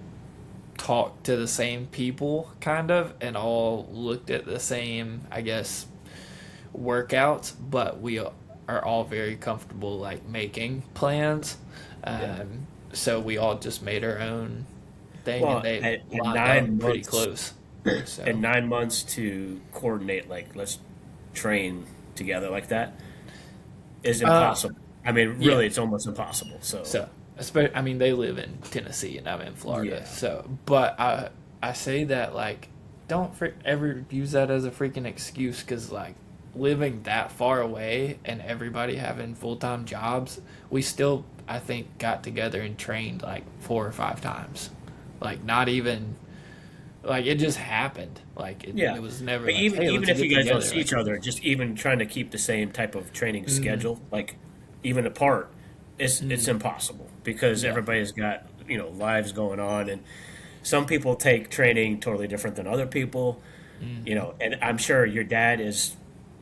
talked to the same people, kind of, and all looked at the same, I guess, workouts, but we are all very comfortable, like, making plans. Yeah. So we all just made our own thing, Well, and they at lined nine up pretty months, close. in So. 9 months to coordinate, like let's train together like that is impossible. I mean, Yeah. really, it's almost impossible. So, So, I mean, they live in Tennessee and I'm in Florida. Yeah. So, but I say that, like, don't ever use that as a freaking excuse, because, like, living that far away and everybody having full time jobs, we still, I think, got together and trained like 4 or 5 times. Like, not even, like, it just happened. Like, yeah. it was never But like, even hey, even let's if get you guys don't together. see Like, each other, just even trying to keep the same type of training schedule, like even apart, it's impossible because Yeah. everybody's got lives going on, and some people take training totally different than other people. And I'm sure your dad is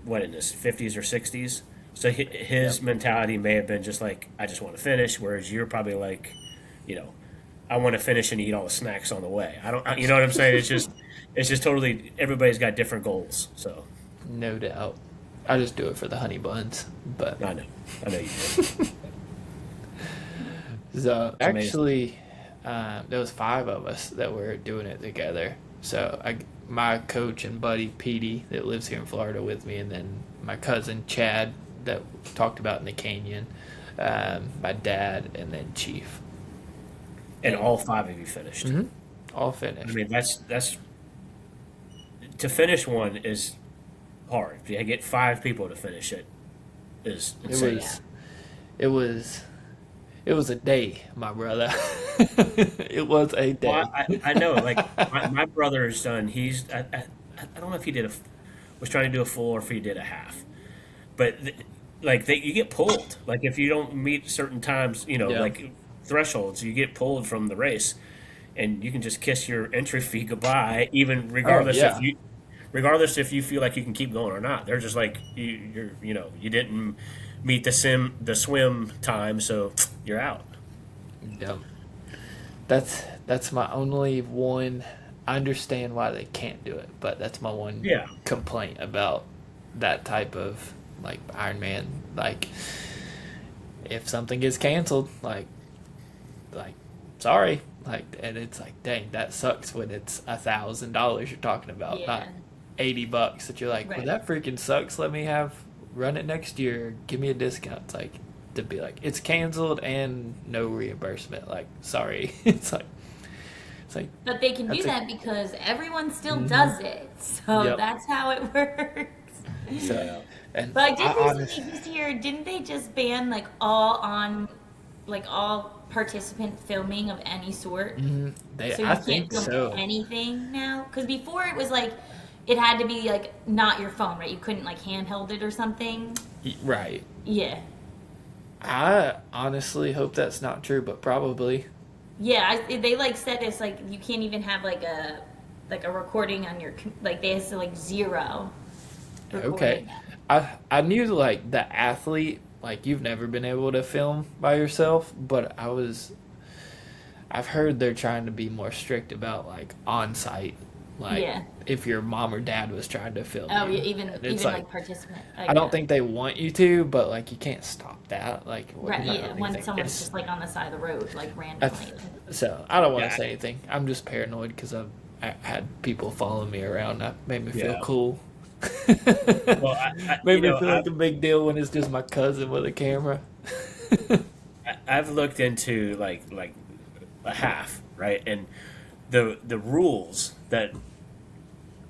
what, in his 50s or 60s, so his Yep. mentality may have been just like, I just want to finish, whereas you're probably like, I want to finish and eat all the snacks on the way. I don't, you know what I'm saying? It's just totally, everybody's got different goals. So No doubt. I just do it for the honey buns. But I know you do. so amazing. actually, there was 5 of us that were doing it together. So my coach and buddy Petey that lives here in Florida with me, and then my cousin Chad that we talked about in the canyon, my dad, and then Chief. And all 5 of you finished. All I finished. mean, that's to finish one is hard. If you get 5 people to finish it, is It insane. was, it was, it was a day, my brother. It was a day. Well, I know. Like my brother's done. I don't know if he was trying to do a full or if he did a half. but like you get pulled. Like if you don't meet certain times, Yeah. like thresholds, you get pulled from the race, and you can just kiss your entry fee goodbye, even Oh yeah. regardless if you feel like you can keep going or not. They're just like you didn't meet the swim time, so you're out. Yep. That's my only one. I understand why they can't do it, but that's my one Yeah. complaint about that type of like Iron Man. Like, if something gets canceled, like sorry, like, and it's like, dang, that sucks when it's $1,000 you're talking about, Yeah. not $80 that you're like, well, Right. that freaking sucks. Let me run it next year. Give me a discount. It's like to be like it's canceled and no reimbursement. Like, sorry, it's like. But they can do That's a- that because everyone still does it. So Yep. that's how it works. So, Yeah. and But I did I recently just hear, didn't they just ban like all participant filming of any sort? they, So you I can't think film so. anything now? Because before it was like, it had to be like not your phone, right? You couldn't like handheld it or something. Right. Yeah. I honestly hope that's not true, but probably. Yeah, they like said it's like you can't even have like a recording on your like they have to like zero. Okay. recording. I knew like the athlete, like you've never been able to film by yourself, but I've heard they're trying to be more strict about like on site. Like Yeah. if your mom or dad was trying to film Oh, you. yeah, even And it's like participant. I don't think they want you to, but like you can't stop that. Like Right, not yeah. anything. When someone's It's- just like on the side of the road, like That's, randomly. so I don't want to Yeah. say anything. I'm just paranoid because I had people following me around. That made me feel Yeah. cool. Well, Made me feel like a big deal when it's just my cousin with a camera. I've looked into like a half, right? And the rules that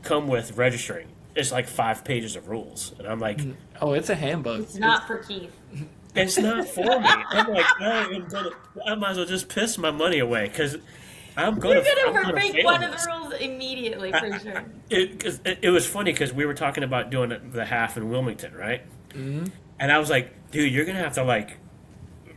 come with registering is like 5 pages of rules, and I'm like, Oh, it's a handbook. It's not for Keith. it's not for me. I'm like, I might as well just piss my money away because I'm You're gonna gonna break fail one of this. the rules immediately for sure. It was funny because we were talking about doing the half in Wilmington, right? Mm-hmm. And I was like, dude, you're gonna have to like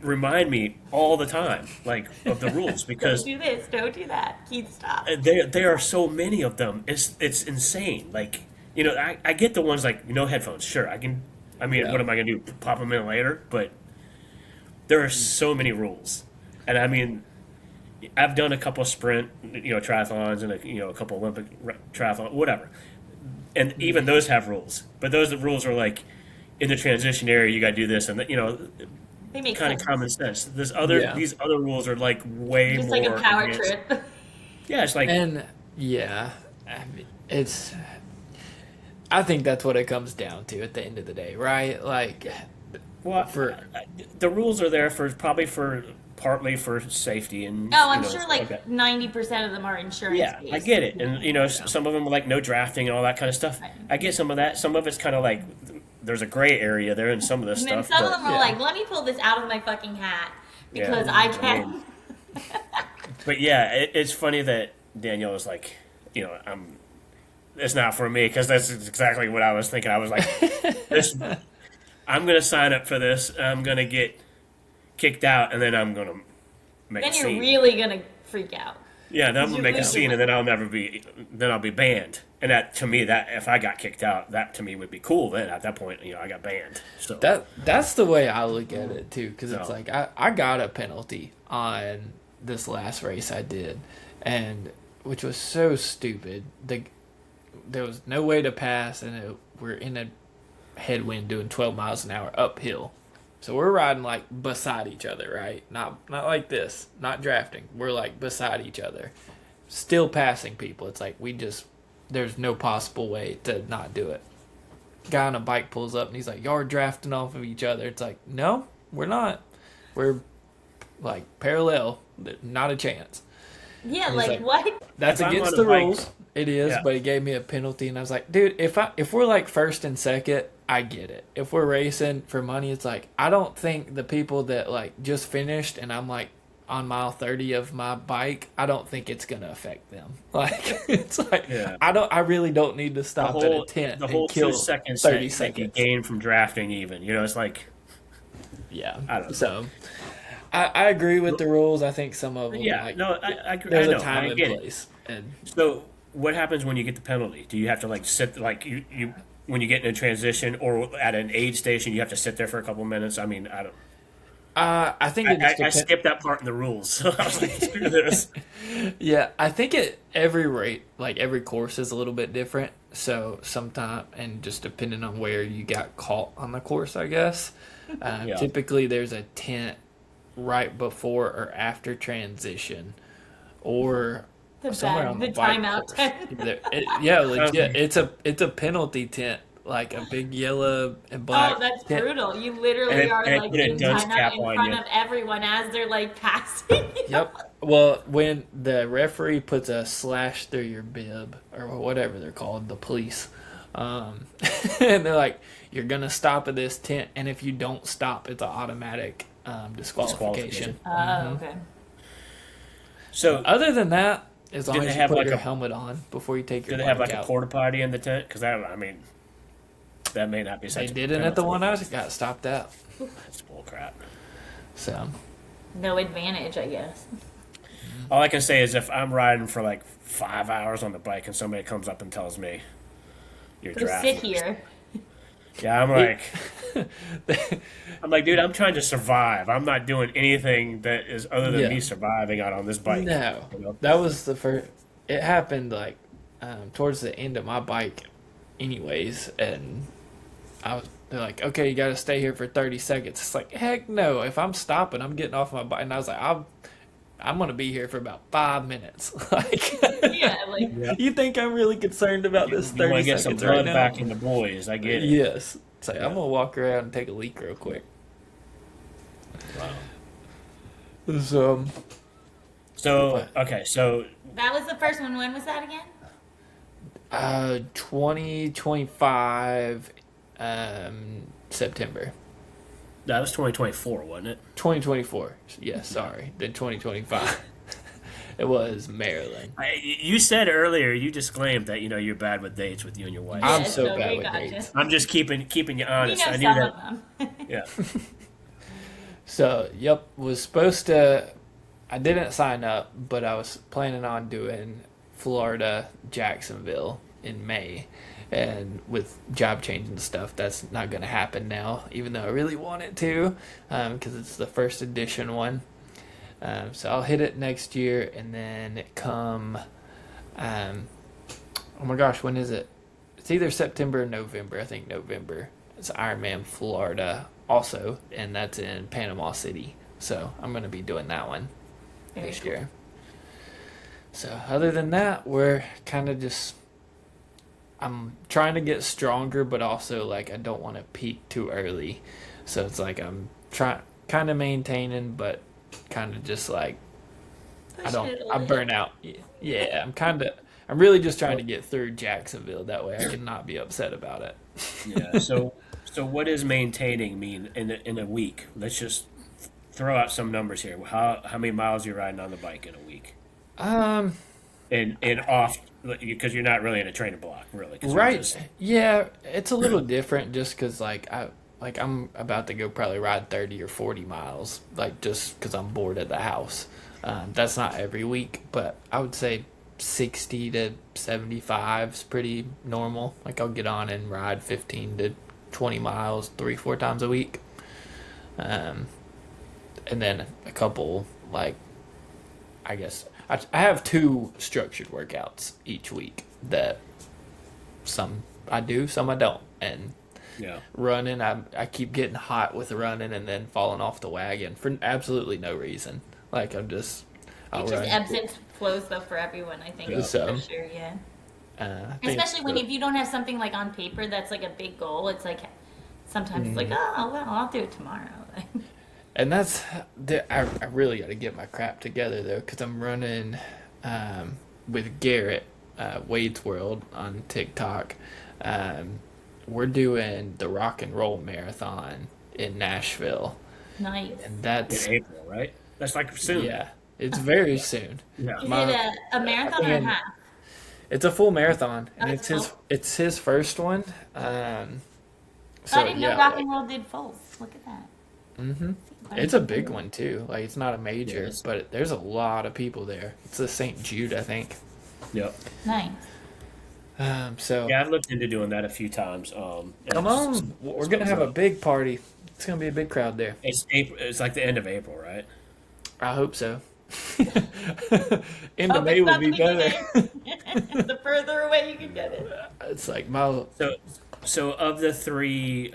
remind me all the time, like of the rules Don't because do this. Don't do that. Keith, stop. there are so many of them. It's insane. Like I get the ones like no headphones. Sure, I can. I mean, Yeah. what am I gonna do? Pop them in later? But there are so many rules, and I mean, I've done a couple of sprint, triathlons and a couple Olympic triathlon, whatever, and even those have rules. But those rules are like in the transition area, you got to do this, and They make kind of sense. common sense. These other rules are like way Just more like a power advanced. trip. Yeah, it's like And yeah, I mean, I think that's what it comes down to at the end of the day, right? Like, well, for the rules are there partly for safety and Oh, I'm stuff sure like like that. 90% of them are insurance Yeah, based. I get it, and some of them are like no drafting and all that kind of stuff. Right. I get some of that. Some of it's kind of like there's a gray area there in some of this And then stuff. some of but, them are yeah. like, let me pull this out of my fucking hat because Yeah. I can. but yeah, it's funny that Danielle was like, it's not for me because that's exactly what I was thinking. I was like, I'm gonna sign up for this. I'm gonna get kicked out, and then I'm gonna make Then a you're scene. really gonna freak out. Yeah, then I'm gonna You're make a losing scene, and it. then I'll be banned. And that to me, that if I got kicked out, that to me would be cool. Then at that point, I got banned. So that's the way I look at it too, because it's No. like I got a penalty on this last race I did, and which was so stupid. There was no way to pass, and we're in a headwind doing 12 miles an hour uphill. So we're riding like beside each other, right? Not like this, not drafting. We're like beside each other, still passing people. It's like there's no possible way to not do it. Guy on a bike pulls up and he's like, y'all are drafting off of each other. It's like, no, we're not. We're like parallel. Not a chance. Yeah, He's like, like, what? That's If I'm against on a the bike- rules. It is, Yeah. but he gave me a penalty, and I was like, dude, if we're like first and second, I get it. If we're racing for money, it's like I don't think the people that like just finished and I'm like on mile 30 of my bike, I don't think it's gonna affect them. Like it's like Yeah. I really don't need to stop at a tent The and whole kill 2 seconds 30 that you seconds. gain from drafting, even, it's like, Yeah. I don't know. So I agree with the rules. I think some of But them yeah, like no, I there's a know, time I and get it. place. And So what happens when you get the penalty? Do you have to like sit like you when you get in a transition or at an aid station? You have to sit there for a couple minutes. I mean, I don't. I think it just I depends. skipped that part in the rules. So I was like, screw this. Yeah, I think every rate, like every course is a little bit different. So sometime, and just depending on where you got caught on the course, I guess. Yeah. Typically, there's a tent right before or after transition, or somewhere on the bike timeout course. tent. Yeah, legit. Okay. It's a penalty tent, like a big yellow and black Oh, that's tent. brutal. You And literally they, are and they like put a in dunce cap timeout in on front you. of everyone as they're like passing you. Yep. Well, when the referee puts a slash through your bib or whatever they're called, the police, and they're like, "You're gonna stop at this tent, and if you don't stop, it's an automatic disqualification." Oh, okay. So Other than that, as long Do they as you have put like your a- helmet on before you take do your they have bike like a out. porta potty in the tent? Because I mean, that may not be They such. didn't at the one I got stopped at. That's bull crap. So No advantage, I guess. All I can say is if I'm riding for like 5 hours on the bike and somebody comes up and tells me you're Go drafting, sit here. yeah, I'm like, dude, I'm trying to survive. I'm not doing anything that is other than Yeah. me surviving out on this bike. no, You know? that was the first. It happened like towards the end of my bike, anyways, and they're like, okay, you got to stay here for 30 seconds. It's like, heck no. If I'm stopping, I'm getting off my bike. And I was like, I'm going to be here for about 5 minutes. Like, Yeah, like Yeah. you think I'm really concerned about this You want 30 to get some seconds right blood now? back in the boys. I get it. Yes. It's like, I'm going to walk around and take a leak real quick. Wow. So, Okay, so that was the first one. When was that again? 2025 September. that was 2024, wasn't it? 2024. Yes, sorry. Then 2025. It was Maryland. You said earlier, you disclaimed that you're bad with dates with you and your wife. I'm Yeah, so so bad we with gotcha. dates. I'm just keeping you We honest. know I knew some that. of them. Yeah. So, yep, was supposed to. I didn't sign up, but I was planning on doing Florida, Jacksonville in May. And with job change and stuff, that's not going to happen now, even though I really want it to, because it's the first edition one. So I'll hit it next year, and then come. Oh my gosh, when is it? It's either September or November. I think November. It's IronMan Florida also, and that's in Panama City. So I'm going to be doing that one Very next cool. year. So other than that, we're kind of just. I'm trying to get stronger, but also like I don't want to peak too early. So it's like I'm trying, kind of maintaining, but kind of just like Push it a little I bit. burn out. Yeah, I'm really just trying to get through Jacksonville. That way I can not be upset about it. Yeah. So what does maintaining mean in a week? Let's just throw out some numbers here. How many miles are you riding on the bike in a week? And off because you're not really in a training block, really. 'Cause you're Right. just- Yeah, it's a little different just because I'm about to go probably ride 30 or 40 miles, like just because I'm bored at the house. That's not every week, but I would say 60 to 75 is pretty normal. Like I'll get on and ride 15 to 20 miles 3-4 times a week. And then a couple, like, I guess I have 2 structured workouts each week that some I do, some I don't. And yeah. running, I keep getting hot with running and then falling off the wagon for absolutely no reason. Like I'll It just run. ebbs and flows though for everyone. I think So, for sure. Yeah. I think Especially if you don't have something like on paper that's like a big goal. It's like sometimes it's like, oh well, I'll do it tomorrow. And I really got to get my crap together though, because I'm running with Garrett, Wade's World on TikTok. We're doing the Rock and Roll Marathon in Nashville, Nice. and that's In April, right? That's like soon. Yeah, it's very soon. Yeah. Is My, it a marathon or a and half? it's a full marathon, Oh, and it's full. it's his first one. Um, I so didn't know yeah, rock and roll did fulls. Look at that. hmm I it's a didn't big know. one too. Like it's not a major, Yes. but there's a lot of people there. It's the St. Jude, I think. Yep. Nice. So Yeah, I've looked into doing that a few times. And come on, we're gonna have a big party. It's gonna be a big crowd there. It's April. It's like the end of April, right? I hope so. End of Hope May it's would not be the better. beginning. The further away you can get it. It's like my So of the three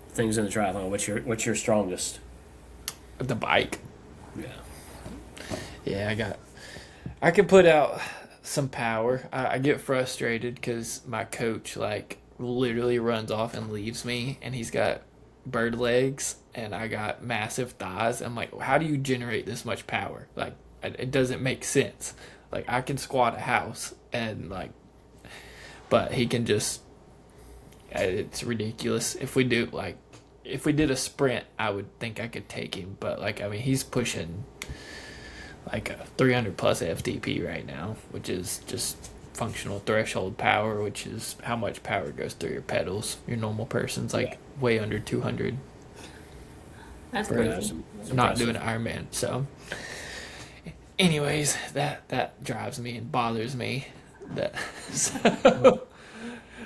things in the triathlon, what's your strongest? the bike. Yeah. Yeah, I can put out some power. I get frustrated because my coach like literally runs off and leaves me, and he's got bird legs, and I got massive thighs. I'm like, how do you generate this much power? Like, it doesn't make sense. Like, I can squat a house, and like, but he can just. It's ridiculous. If we did a sprint, I would think I could take him. But like, I mean, he's pushing like a 300 plus FTP right now, which is just functional threshold power, which is how much power goes through your pedals. Your normal person's like way under 200. That's For crazy. That's not impressive. doing an Ironman. So, anyways, that drives me and bothers me. That so,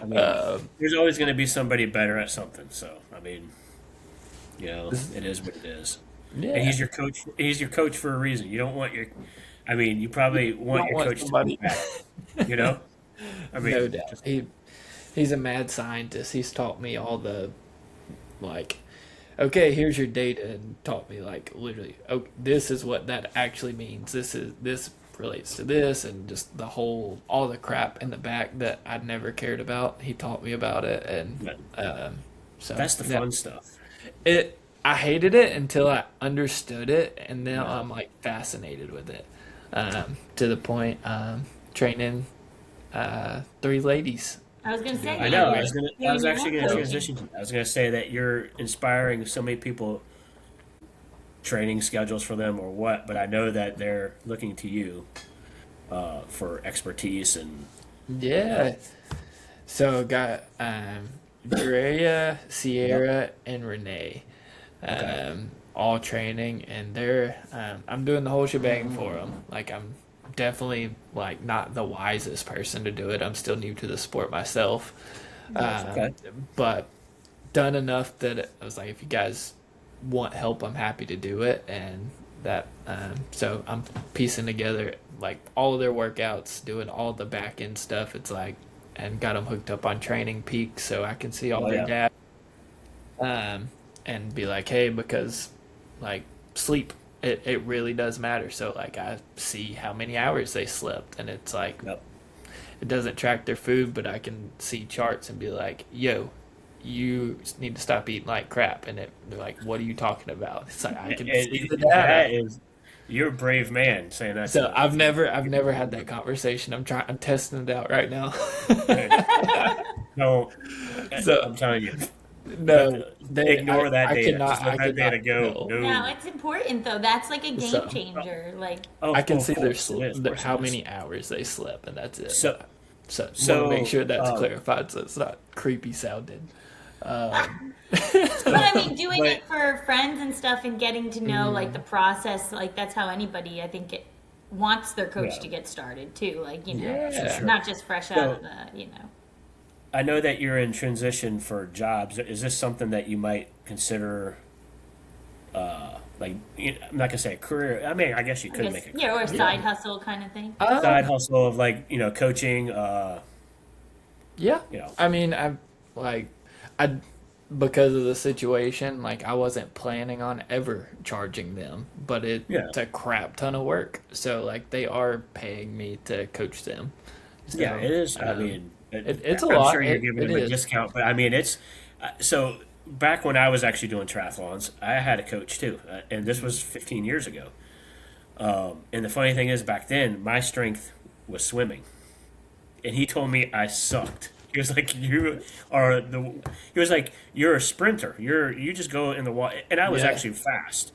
I mean, there's always going to be somebody better at something. So, I mean, it is what it is. And yeah. he's your coach. He's your coach for a reason. You don't want your. I mean, you probably want Don't your want coach somebody. to be bad. You know. I mean, No doubt. He's a mad scientist. He's taught me all the like okay, here's your data, and taught me like literally, oh, this is what that actually means. This relates to this, and just all the crap in the back that I'd never cared about. He taught me about it, and so that's the fun stuff. I hated it until I understood it, and now Yeah. I'm like fascinated with it, to the point training three ladies. I was gonna say. I know. Yeah. I was actually going to Coaching. transition. I was going to say that you're inspiring so many people, training schedules for them or what. But I know that they're looking to you for expertise and Yeah. So got Drea, Sierra, and Renee, Okay. all training, and they're I'm doing the whole shebang for them. Like I'm definitely like not the wisest person to do it. I'm still new to the sport myself, Okay. but done enough that I was like, if you guys want help, I'm happy to do it, and that so I'm piecing together like all of their workouts, doing all the back end stuff. It's like, and got them hooked up on Training Peak so I can see all Oh, their yeah. data, and be like, hey, because like sleep, it really does matter. So like I see how many hours they slept, and it's like Yep. it doesn't track their food, but I can see charts and be like, yo, you need to stop eating like crap. And they're like, what are you talking about? It's like, I can see the That data. is, you're a brave man saying that. So To I've never had that conversation. I'm testing it out right now. no, So I'm telling you, no, ignore that I data. cannot, Just let I that data cannot, go. no. No. No, it's important though. That's like a game So- changer. Like, Oh, I can of see course it is, of course how it is. many hours they slept, and that's it. So- So want so, to make sure that's um, clarified, so it's not creepy sounding. but I mean, doing But- it for friends and stuff and getting to know like the process, like that's how anybody I think it wants their coach Yeah. to get started too. Like Yeah. For sure. not just fresh So- out of the. I know that you're in transition for jobs. Is this something that you might consider? Like, I'm not gonna say a career. I mean, I guess you I could guess, make a yeah, or a side hustle kind of thing. side hustle of like coaching. Yeah. You know. I mean, I because of the situation, like I wasn't planning on ever charging them, but it's Yeah. a crap ton of work. So like they are paying me to coach them. So, Yeah, it is. I um, mean, it's a I'm lot. sure you're It- giving it them a is. discount, but I mean, it's so. Back when I was actually doing triathlons, I had a coach too, and this was 15 years ago. And the funny thing is, back then, my strength was swimming, and he told me I sucked. He was like, "You are the." He was like, "You're a sprinter. You just go in the water," and I was Yeah. actually fast.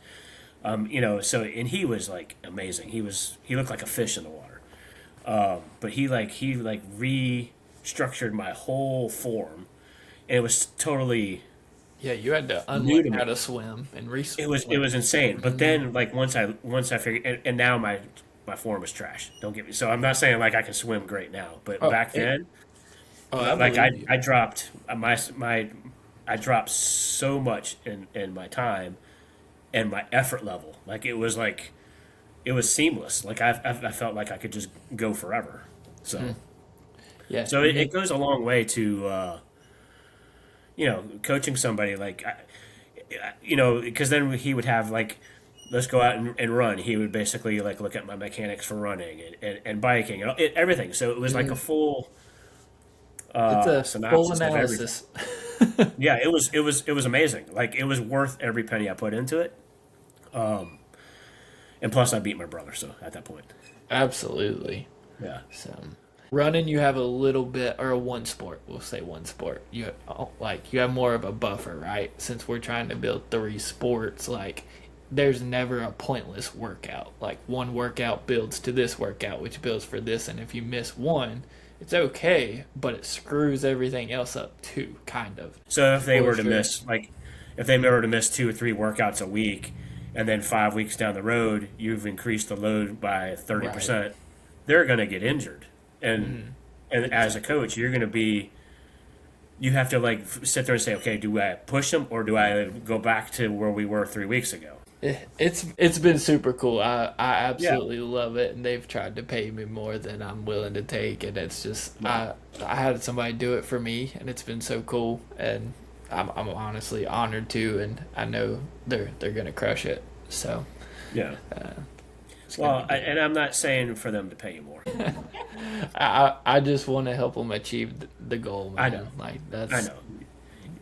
So and he was like amazing. He looked like a fish in the water. But he restructured my whole form, and it was totally Yeah, you had to new unlearn to how me. to swim and It was insane. But then like once I figured, and now my form is trash. Don't get me. So I'm not saying like I can swim great now, but Oh, back then, I like I believe you. I dropped my I dropped so much in my time and my effort level. Like it was seamless. Like I felt like I could just go forever. So Yeah, so it me. goes a long way to coaching somebody like because then he would have like let's go out and run. He would basically like look at my mechanics for running and biking and everything. So it was like a full It's a full synopsis of everything. analysis. Yeah, it was amazing. Like it was worth every penny I put into it. And plus, I beat my brother. So at that point, Absolutely. yeah, So running, you have a little bit, or a one sport. We'll say one sport. You have more of a buffer, right? Since we're trying to build three sports, like there's never a pointless workout. Like one workout builds to this workout, which builds for this, and if you miss one, it's okay, but it screws everything else up too, kind of. so if they For were to sure. miss like if they were to miss 2 or 3 workouts a week, and then 5 weeks down the road you've increased the load by thirty Right. percent, they're going to get injured. And as a coach, you're going to be you have to like sit there and say, okay, do I push them or do I go back to where we were 3 weeks ago? It's been super cool. I Yeah. absolutely love it, and they've tried to pay me more than I'm willing to take, and it's just I had somebody do it for me, and it's been so cool, and I'm honestly honored to, and I know they're gonna crush it. So Yeah. it's gonna Well, be good. and I'm not saying for them to pay you more. I just want to help them achieve the goal, I man. know. Like I know.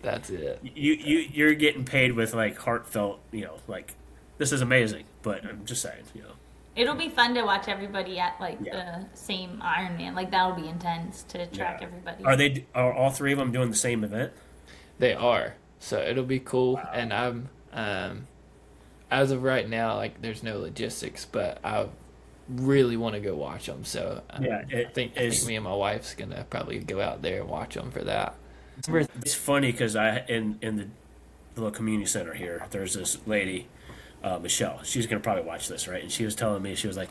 that's it. You're getting paid with like heartfelt, like this is amazing. But I'm just saying, It'll be fun to watch everybody at like yeah, the same Ironman. Like that'll be intense to track yeah. everybody. Are all three of them doing the same event? They are. So it'll be cool. Wow. And I'm, as of right now, like, there's no logistics, but I really want to go watch them. So Yeah, I think me and my wife's gonna probably go out there and watch them for that. it's funny because in the little community center here, there's this lady, Michelle. She's gonna probably watch this, right? And she was telling me she was like,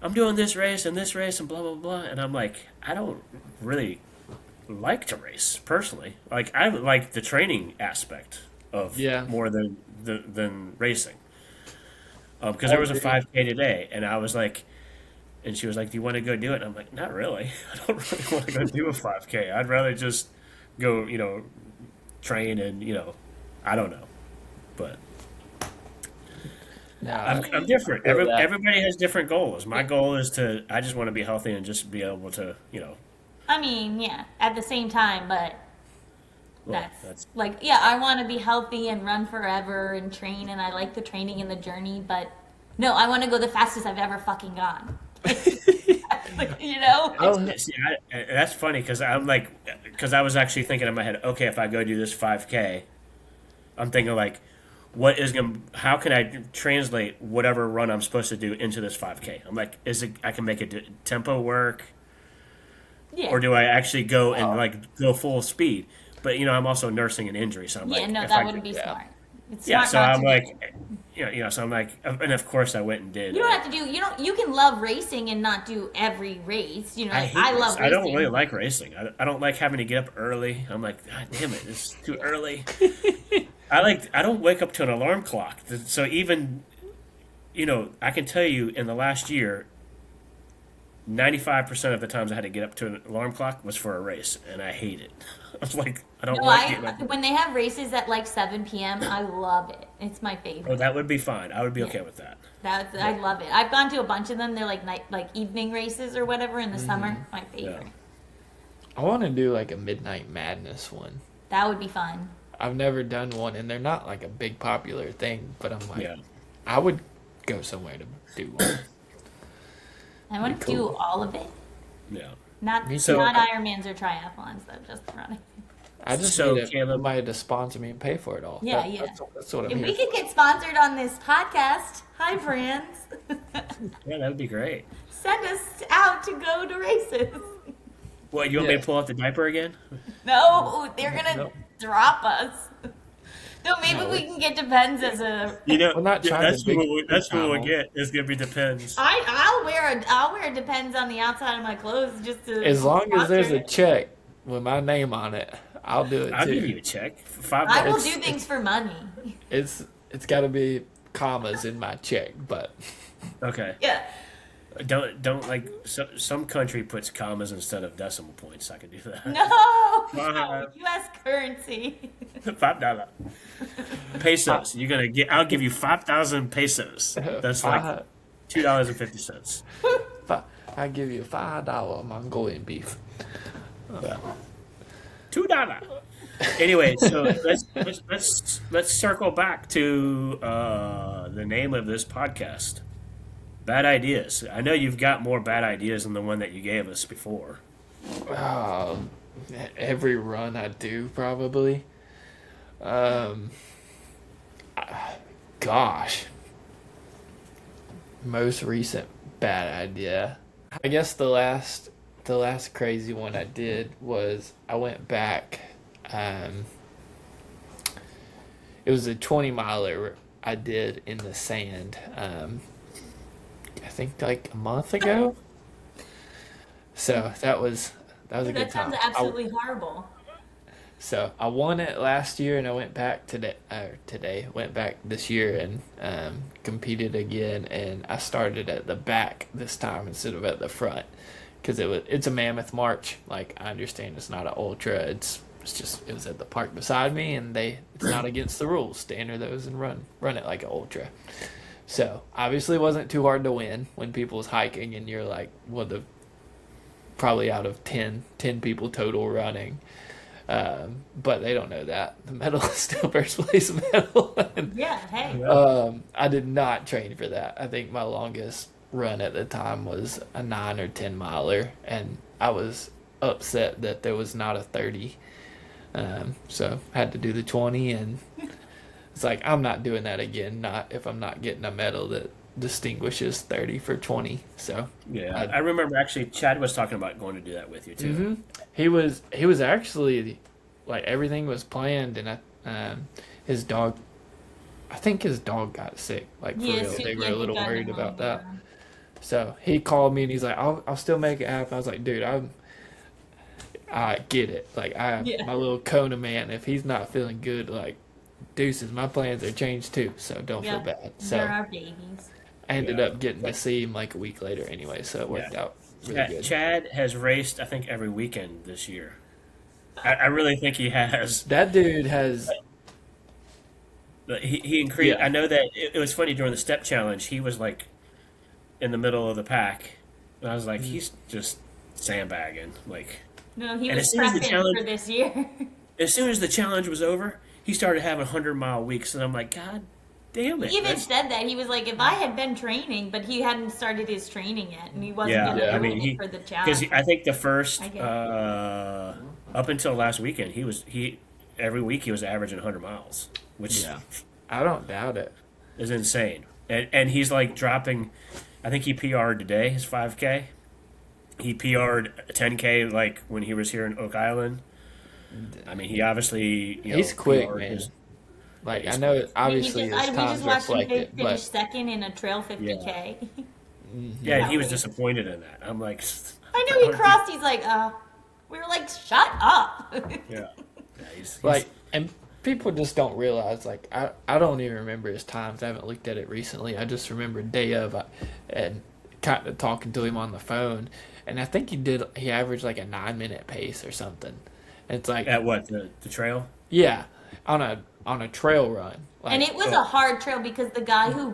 I'm doing this race and blah blah blah, and I'm like, I don't really like to race personally. Like I like the training aspect of Yeah. more than racing. Because I there was a agree. 5K today, and I was like, and she was like, "Do you want to go do it?" And I'm like, "Not really. I don't really want to go do a 5K. I'd rather just go, train and I don't know." But No, I'm different. feel that. Everybody has different goals. My goal is I just want to be healthy and just be able to, I mean, yeah, at the same time, but well, that's like, yeah, I want to be healthy and run forever and train, and I like the training and the journey, but no, I want to go the fastest I've ever fucking gone. Like, Oh, see, that's funny because because I was actually thinking in my head, okay, if I go do this 5K, I'm thinking like, how can I translate whatever run I'm supposed to do into this 5K? I'm like, I can make it tempo work, yeah, or do I actually go and oh, like go full speed? But I'm also nursing an injury, so I'm yeah, like, no, if that I wouldn't be yeah. smart. It's yeah, smart so not I'm to do like, it. so I'm like, and of course I went and did. You don't have to do. You can love racing and not do every race. I hate I race. love I don't really racing. like racing. I don't like having to get up early. I'm like, God damn it, it's too early. I don't wake up to an alarm clock. So even I can tell you in the last year, 95% of the times I had to get up to an alarm clock was for a race, and I hate it. I was like, I don't No, like getting up. when they have races at like 7 p.m., I love it. It's my Oh, favorite. that would be fine. I would be Yeah. okay with that. I love it. I've gone to a bunch of them. They're like evening races or whatever in the summer. My Yeah. favorite. I want to do like a Midnight Madness one. That would be fun. I've never done one, and they're not like a big popular thing, but I'm like, Yeah. I would go somewhere to do one. I want to cool. do all of it. Yeah. Not Me too. not Ironmans or triathlons though, just running. I just So, need Caleb, somebody to sponsor me and pay for it all. Yeah, yeah. That's what I'm If here we could for. get sponsored on this podcast, hi brands, yeah, that would be great. send us out to go to races. What, you want me Yeah. to pull out the diaper again? No, they're gonna No. drop us. No, maybe No. we can get Depends as a. You know, We're not trying that's to what we'll big get. It's gonna be Depends. I'll wear Depends on the outside of my clothes just to. As long as there's a sponsor. check with my name on it, I'll do it I'll too. give you a check for $5. I will do things for money. It's got to be commas in my check, but Okay. Yeah. Don't like some country puts commas instead of decimal points. I can do that. No. U.S. currency. $5 pesos. You're gonna get. I'll give you 5,000 pesos. That's like $2.50. I give you $5 Mongolian beef. $2. Anyway, so let's circle back to the name of this podcast, Bad Ideas. I know you've got more bad ideas than the one that you gave us before. Every run I do, probably. Gosh. Most recent bad idea. I guess the last crazy one I did was I went back. It was a 20-miler I did in the sand. I think like a month ago. So that was a good That time. sounds absolutely horrible. So I won it last year, and I went back went back this year and competed again, and I started at the back this time instead of at the front because it's a mammoth march. Like, I understand it's not an ultra, it was at the park beside me, and it's not against the rules to enter those and run it like an ultra. So obviously it wasn't too hard to win when people was hiking and you're like probably out of 10 people total running. But they don't know that. The medal is still first place medal. Yeah, hey. I did not train for that. I think my longest run at the time was a 9 or 10 miler, and I was upset that there was not a 30. So I had to do the 20, and it's like, I'm not doing that again, not if I'm not getting a medal that distinguishes 30 for 20. So yeah, I remember actually Chad was talking about going to do that with you too. Mm-hmm. He was actually, like, everything was planned, and his dog, I think his dog got sick, like, for real. They were a little worried about that. So he called me and he's like, I'll still make it happen. I was like, dude, I get it. Like, my little Kona man, if he's not feeling good, like, deuces, my plans are changed too, so don't feel bad. So There are babies. I ended up getting to see him like a week later anyway, so it worked out really good. Chad has raced, I think, every weekend this year. I really think he has. That dude has. But he increased. Yeah. I know that it was funny during the step challenge. He was like in the middle of the pack, and I was like, he's just sandbagging. Like, No, he And was as soon as the prepping challenge- for this year. as soon as the challenge was over, he started having 100-mile weeks, and I'm like, God damn it! He even That's- said that. He was like, if I had been training, but he hadn't started his training yet, and he wasn't going to do I mean, it for the because challenge. I think the first I get it. up until last weekend, he every week he was averaging 100 miles, which I don't doubt it. is insane. And he's like dropping. I think he PR'd today his 5K. He PR'd a 10K like when he was here in Oak Island. I mean, he obviously He's quick, PR'd man. his- Like, he's I know quick. obviously we his just times watched him reflect it, finish but second in a trail 50K. Yeah, and he was disappointed in that. I'm like, I knew he crossed. He's like, we were like, shut up. Yeah, he's like, and people just don't realize, like, I don't even remember his times. I haven't looked at it recently. I just remember day of and kind of talking to him on the phone, and I think he averaged like a 9-minute pace or something. It's like, at what the trail. yeah, on a trail run. Like, And it was a hard trail because the guy who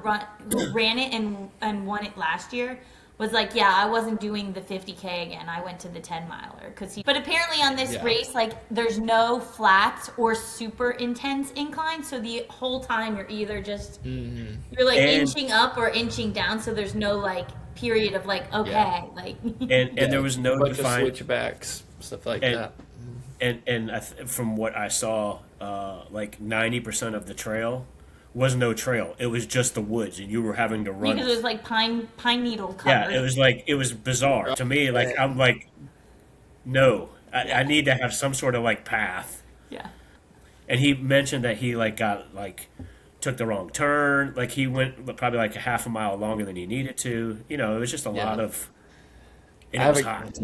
ran it and won it last year was like, yeah, I wasn't doing the 50K again. I went to the 10-miler. But apparently on this race, like, there's no flats or super intense incline. So the whole time you're either just, you're like inching up or inching down. So there's no like period of like, okay. Like, And there was no bunch of defined switchbacks, stuff like that. from what I saw, like 90% of the trail was no trail. It was just the woods, and you were having to run. Because it was like pine needle Yeah, covered. it was bizarre to me. Like I'm like, no, I need to have some sort of like path. Yeah. And he mentioned that he like got like took the wrong turn. Like he went probably like a half a mile longer than he needed to. You know, it was just a lot of. And I it have was a, hot.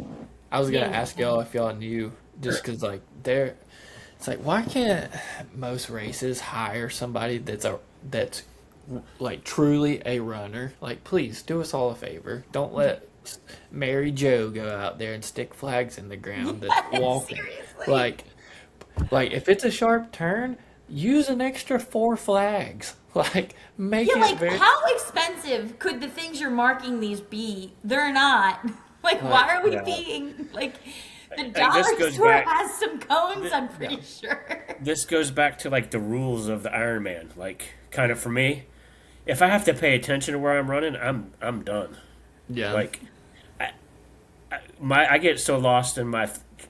I was gonna Yeah. ask y'all if y'all knew, just because like it's like why can't most races hire somebody that's like truly a runner? Like, please do us all a favor. Don't let Mary Joe go out there and stick flags in the ground that's walking. Seriously. Like if it's a sharp turn, use an extra 4 flags. Like make Yeah, it like very how expensive could the things you're marking these be? They're not. Like, why are we Yeah. being like the Like, dollar this goes store back- has some cones, I'm pretty sure. This goes back to like the rules of the Ironman. Like, kind of for me, if I have to pay attention to where I'm running, I'm done. yeah. Like, I get so lost in my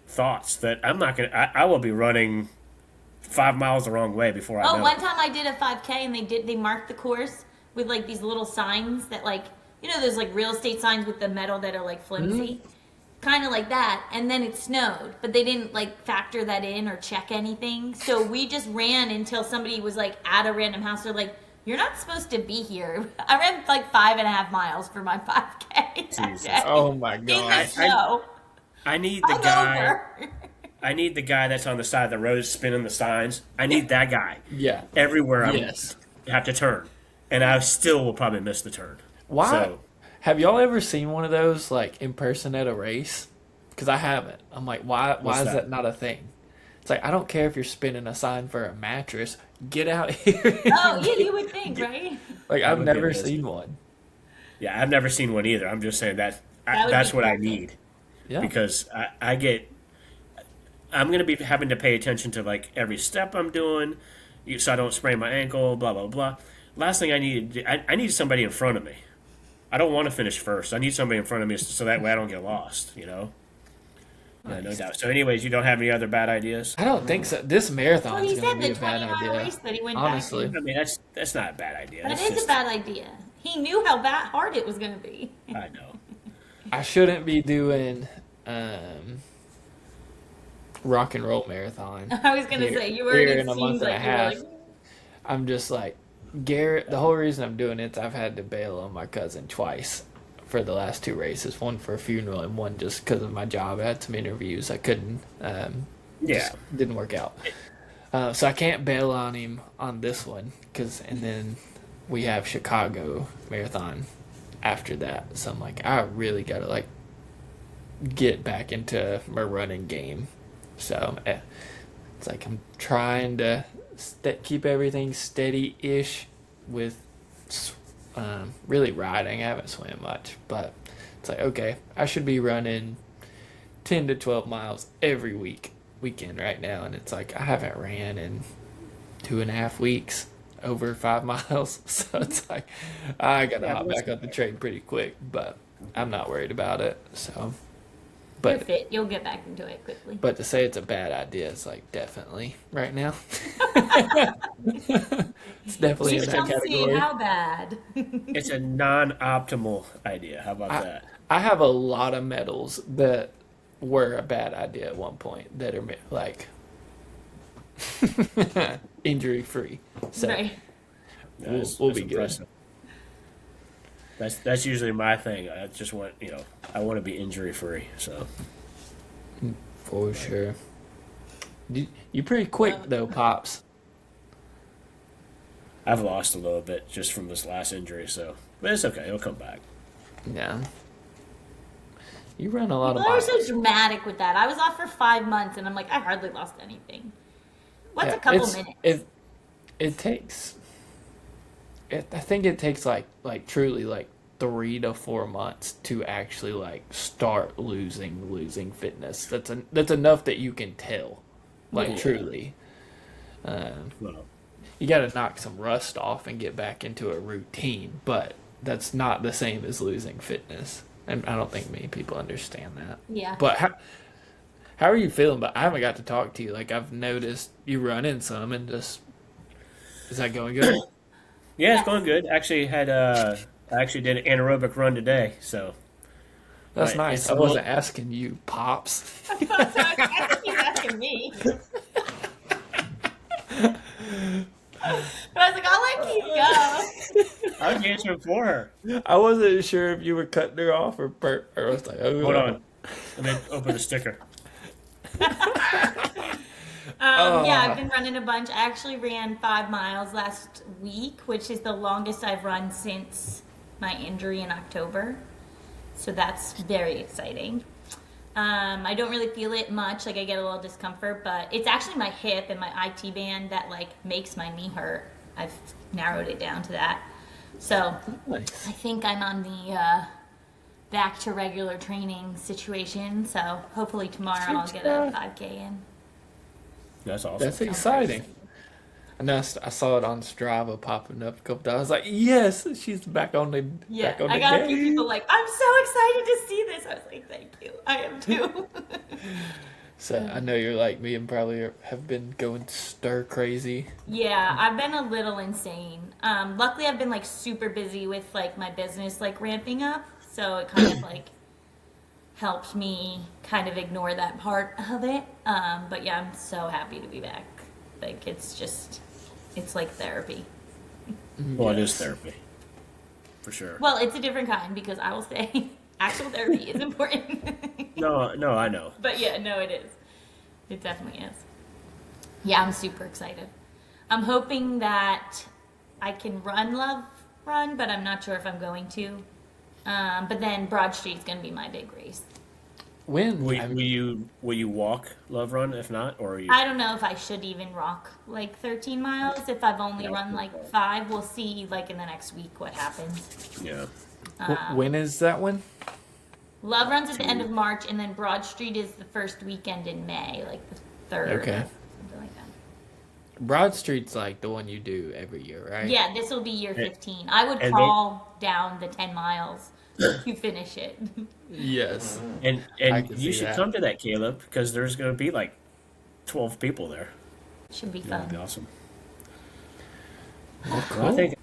thoughts that I'm not gonna. I will be running 5 miles the wrong way before I Oh, know. one time I did a 5K and they marked the course with like these little signs that like, you know, those like real estate signs with the metal that are like flimsy. Mm-hmm. Kind of like that. And then it snowed, but they didn't like factor that in or check anything. So we just ran until somebody was like at a random house. They're like, you're not supposed to be here. I ran like 5.5 miles for my 5K. that Jesus. day. Oh my In the god. snow. I need the guy. Hungover. I need the guy that's on the side of the road spinning the signs. I need that guy Yeah. everywhere I Yes. have to turn, and I still will probably miss the turn. Why? So, Have y'all ever seen one of those like in person at a race? Because I haven't. I'm like, why What's is that? that not a thing? It's like I don't care if you're spinning a sign for a mattress. Get out here. Oh, yeah, you would think, right? Like That I've would be never amazing. seen one. yeah, I've never seen one either. I'm just saying That would that's be what I perfect. need Yeah. because I'm going to be having to pay attention to like every step I'm doing, so I don't sprain my ankle. Blah blah blah. Last thing I need, I need somebody in front of me. I don't want to finish first. I need somebody in front of me so that way I don't get lost. You know. Yeah, no doubt. So, anyways, you don't have any other bad ideas? I don't think so. This marathon Well, is he going said to be the a bad 20-mile idea. race that he went Honestly. back I mean, that's not a bad idea. in. That It's is just, a bad idea. He knew how hard it was going to be. I know. I shouldn't be doing rock and roll marathon. I was going to Here- say, you here already in a seems month and a like you were half. like, I'm just like Garrett. The whole reason I'm doing it is I've had to bail on my cousin twice for the last 2 races. One for a funeral and one just because of my job. I had some interviews I couldn't. Yeah. Just didn't work out. So I can't bail on him on this one and then we have Chicago marathon after that. So I'm like, I really gotta like get back into my running game. So it's like I'm trying to keep everything steady-ish with really riding. I haven't swam much, but it's like, okay, I should be running 10 to 12 miles every weekend right now, and it's like I haven't ran in 2.5 weeks over 5 miles. So it's like I gotta hop back on the train pretty quick, but I'm not worried about it. So you're but fit. You'll get back into it quickly. but to say it's a bad idea is like definitely right now. It's definitely We in shall that see category. how bad. It's a non-optimal idea. How about that? I have a lot of medals that were a bad idea at one point that are like injury free. So Right. we'll be good. That's usually my thing. I just want I want to be injury free. So For sure. You pretty quick though, Pops. I've lost a little bit just from this last injury. So, but it's okay. It'll come back. Yeah. You run a lot of People are miles. so dramatic with that. I was off for 5 months, and I'm like, I hardly lost anything. What's Yeah, a couple it's- minutes? It takes. I think it takes like truly like 3 to 4 months to actually like start losing fitness. That's enough that you can tell, like Yeah. truly. Well, You got to knock some rust off and get back into a routine, but that's not the same as losing fitness. And I don't think many people understand that. Yeah. But How are you feeling? But I haven't got to talk to you. Like I've noticed you running some, and just is that going good? Yeah, it's Yes. going good. I actually did an anaerobic run today, so That's but nice. it's I a little wasn't asking you, pops. I thought so. I think he's asking me. But I was like, I'll let Keith go. I was answering for her. I wasn't sure if you were cutting her off or I was like, Hold oh, on. Let me open the sticker. Yeah, I've been running a bunch. I actually ran 5 miles last week, which is the longest I've run since my injury in October. So that's very exciting. I don't really feel it much. Like I get a little discomfort, but it's actually my hip and my IT band that like makes my knee hurt. I've narrowed it down to that. So nice. I think I'm on the back to regular training situation. So hopefully tomorrow I'll get a 5K in. That's awesome. That's exciting. I know I saw it on Strava popping up a couple times. I was like, yes, she's back on the Yeah, back on I the got a few game. people like, I'm so excited to see this. I was like, thank you. I am too. So I know you're like me and probably have been going stir crazy. Yeah, I've been a little insane. Luckily, I've been like super busy with like my business like ramping up, so it kind of like helped me kind of ignore that part of it. But yeah, I'm so happy to be back. Like it's like therapy. Well, it is therapy. For sure. Well, it's a different kind because I will say actual therapy is important. No, I know. But yeah, no, it is. It definitely is. Yeah, I'm super excited. I'm hoping that I can run, but I'm not sure if I'm going to. But then Broad Street's going to be my big race. When? Will you walk Love Run if not, or are you? I don't know if I should even rock like 13 miles. If I've only run like 5, we'll see like in the next week what happens. Yeah. When is that one? Love Run's at the end of March, and then Broad Street is the first weekend in May, like the 3rd. Okay. Something like that. Broad Street's like the one you do every year, right? Yeah, this will be year 15. I would and crawl down the 10 miles to finish it. Yes. And I can you see should that. come to that, Caleb, because there's going to be like 12 people there. Should be That'd be fun. awesome. Well, I think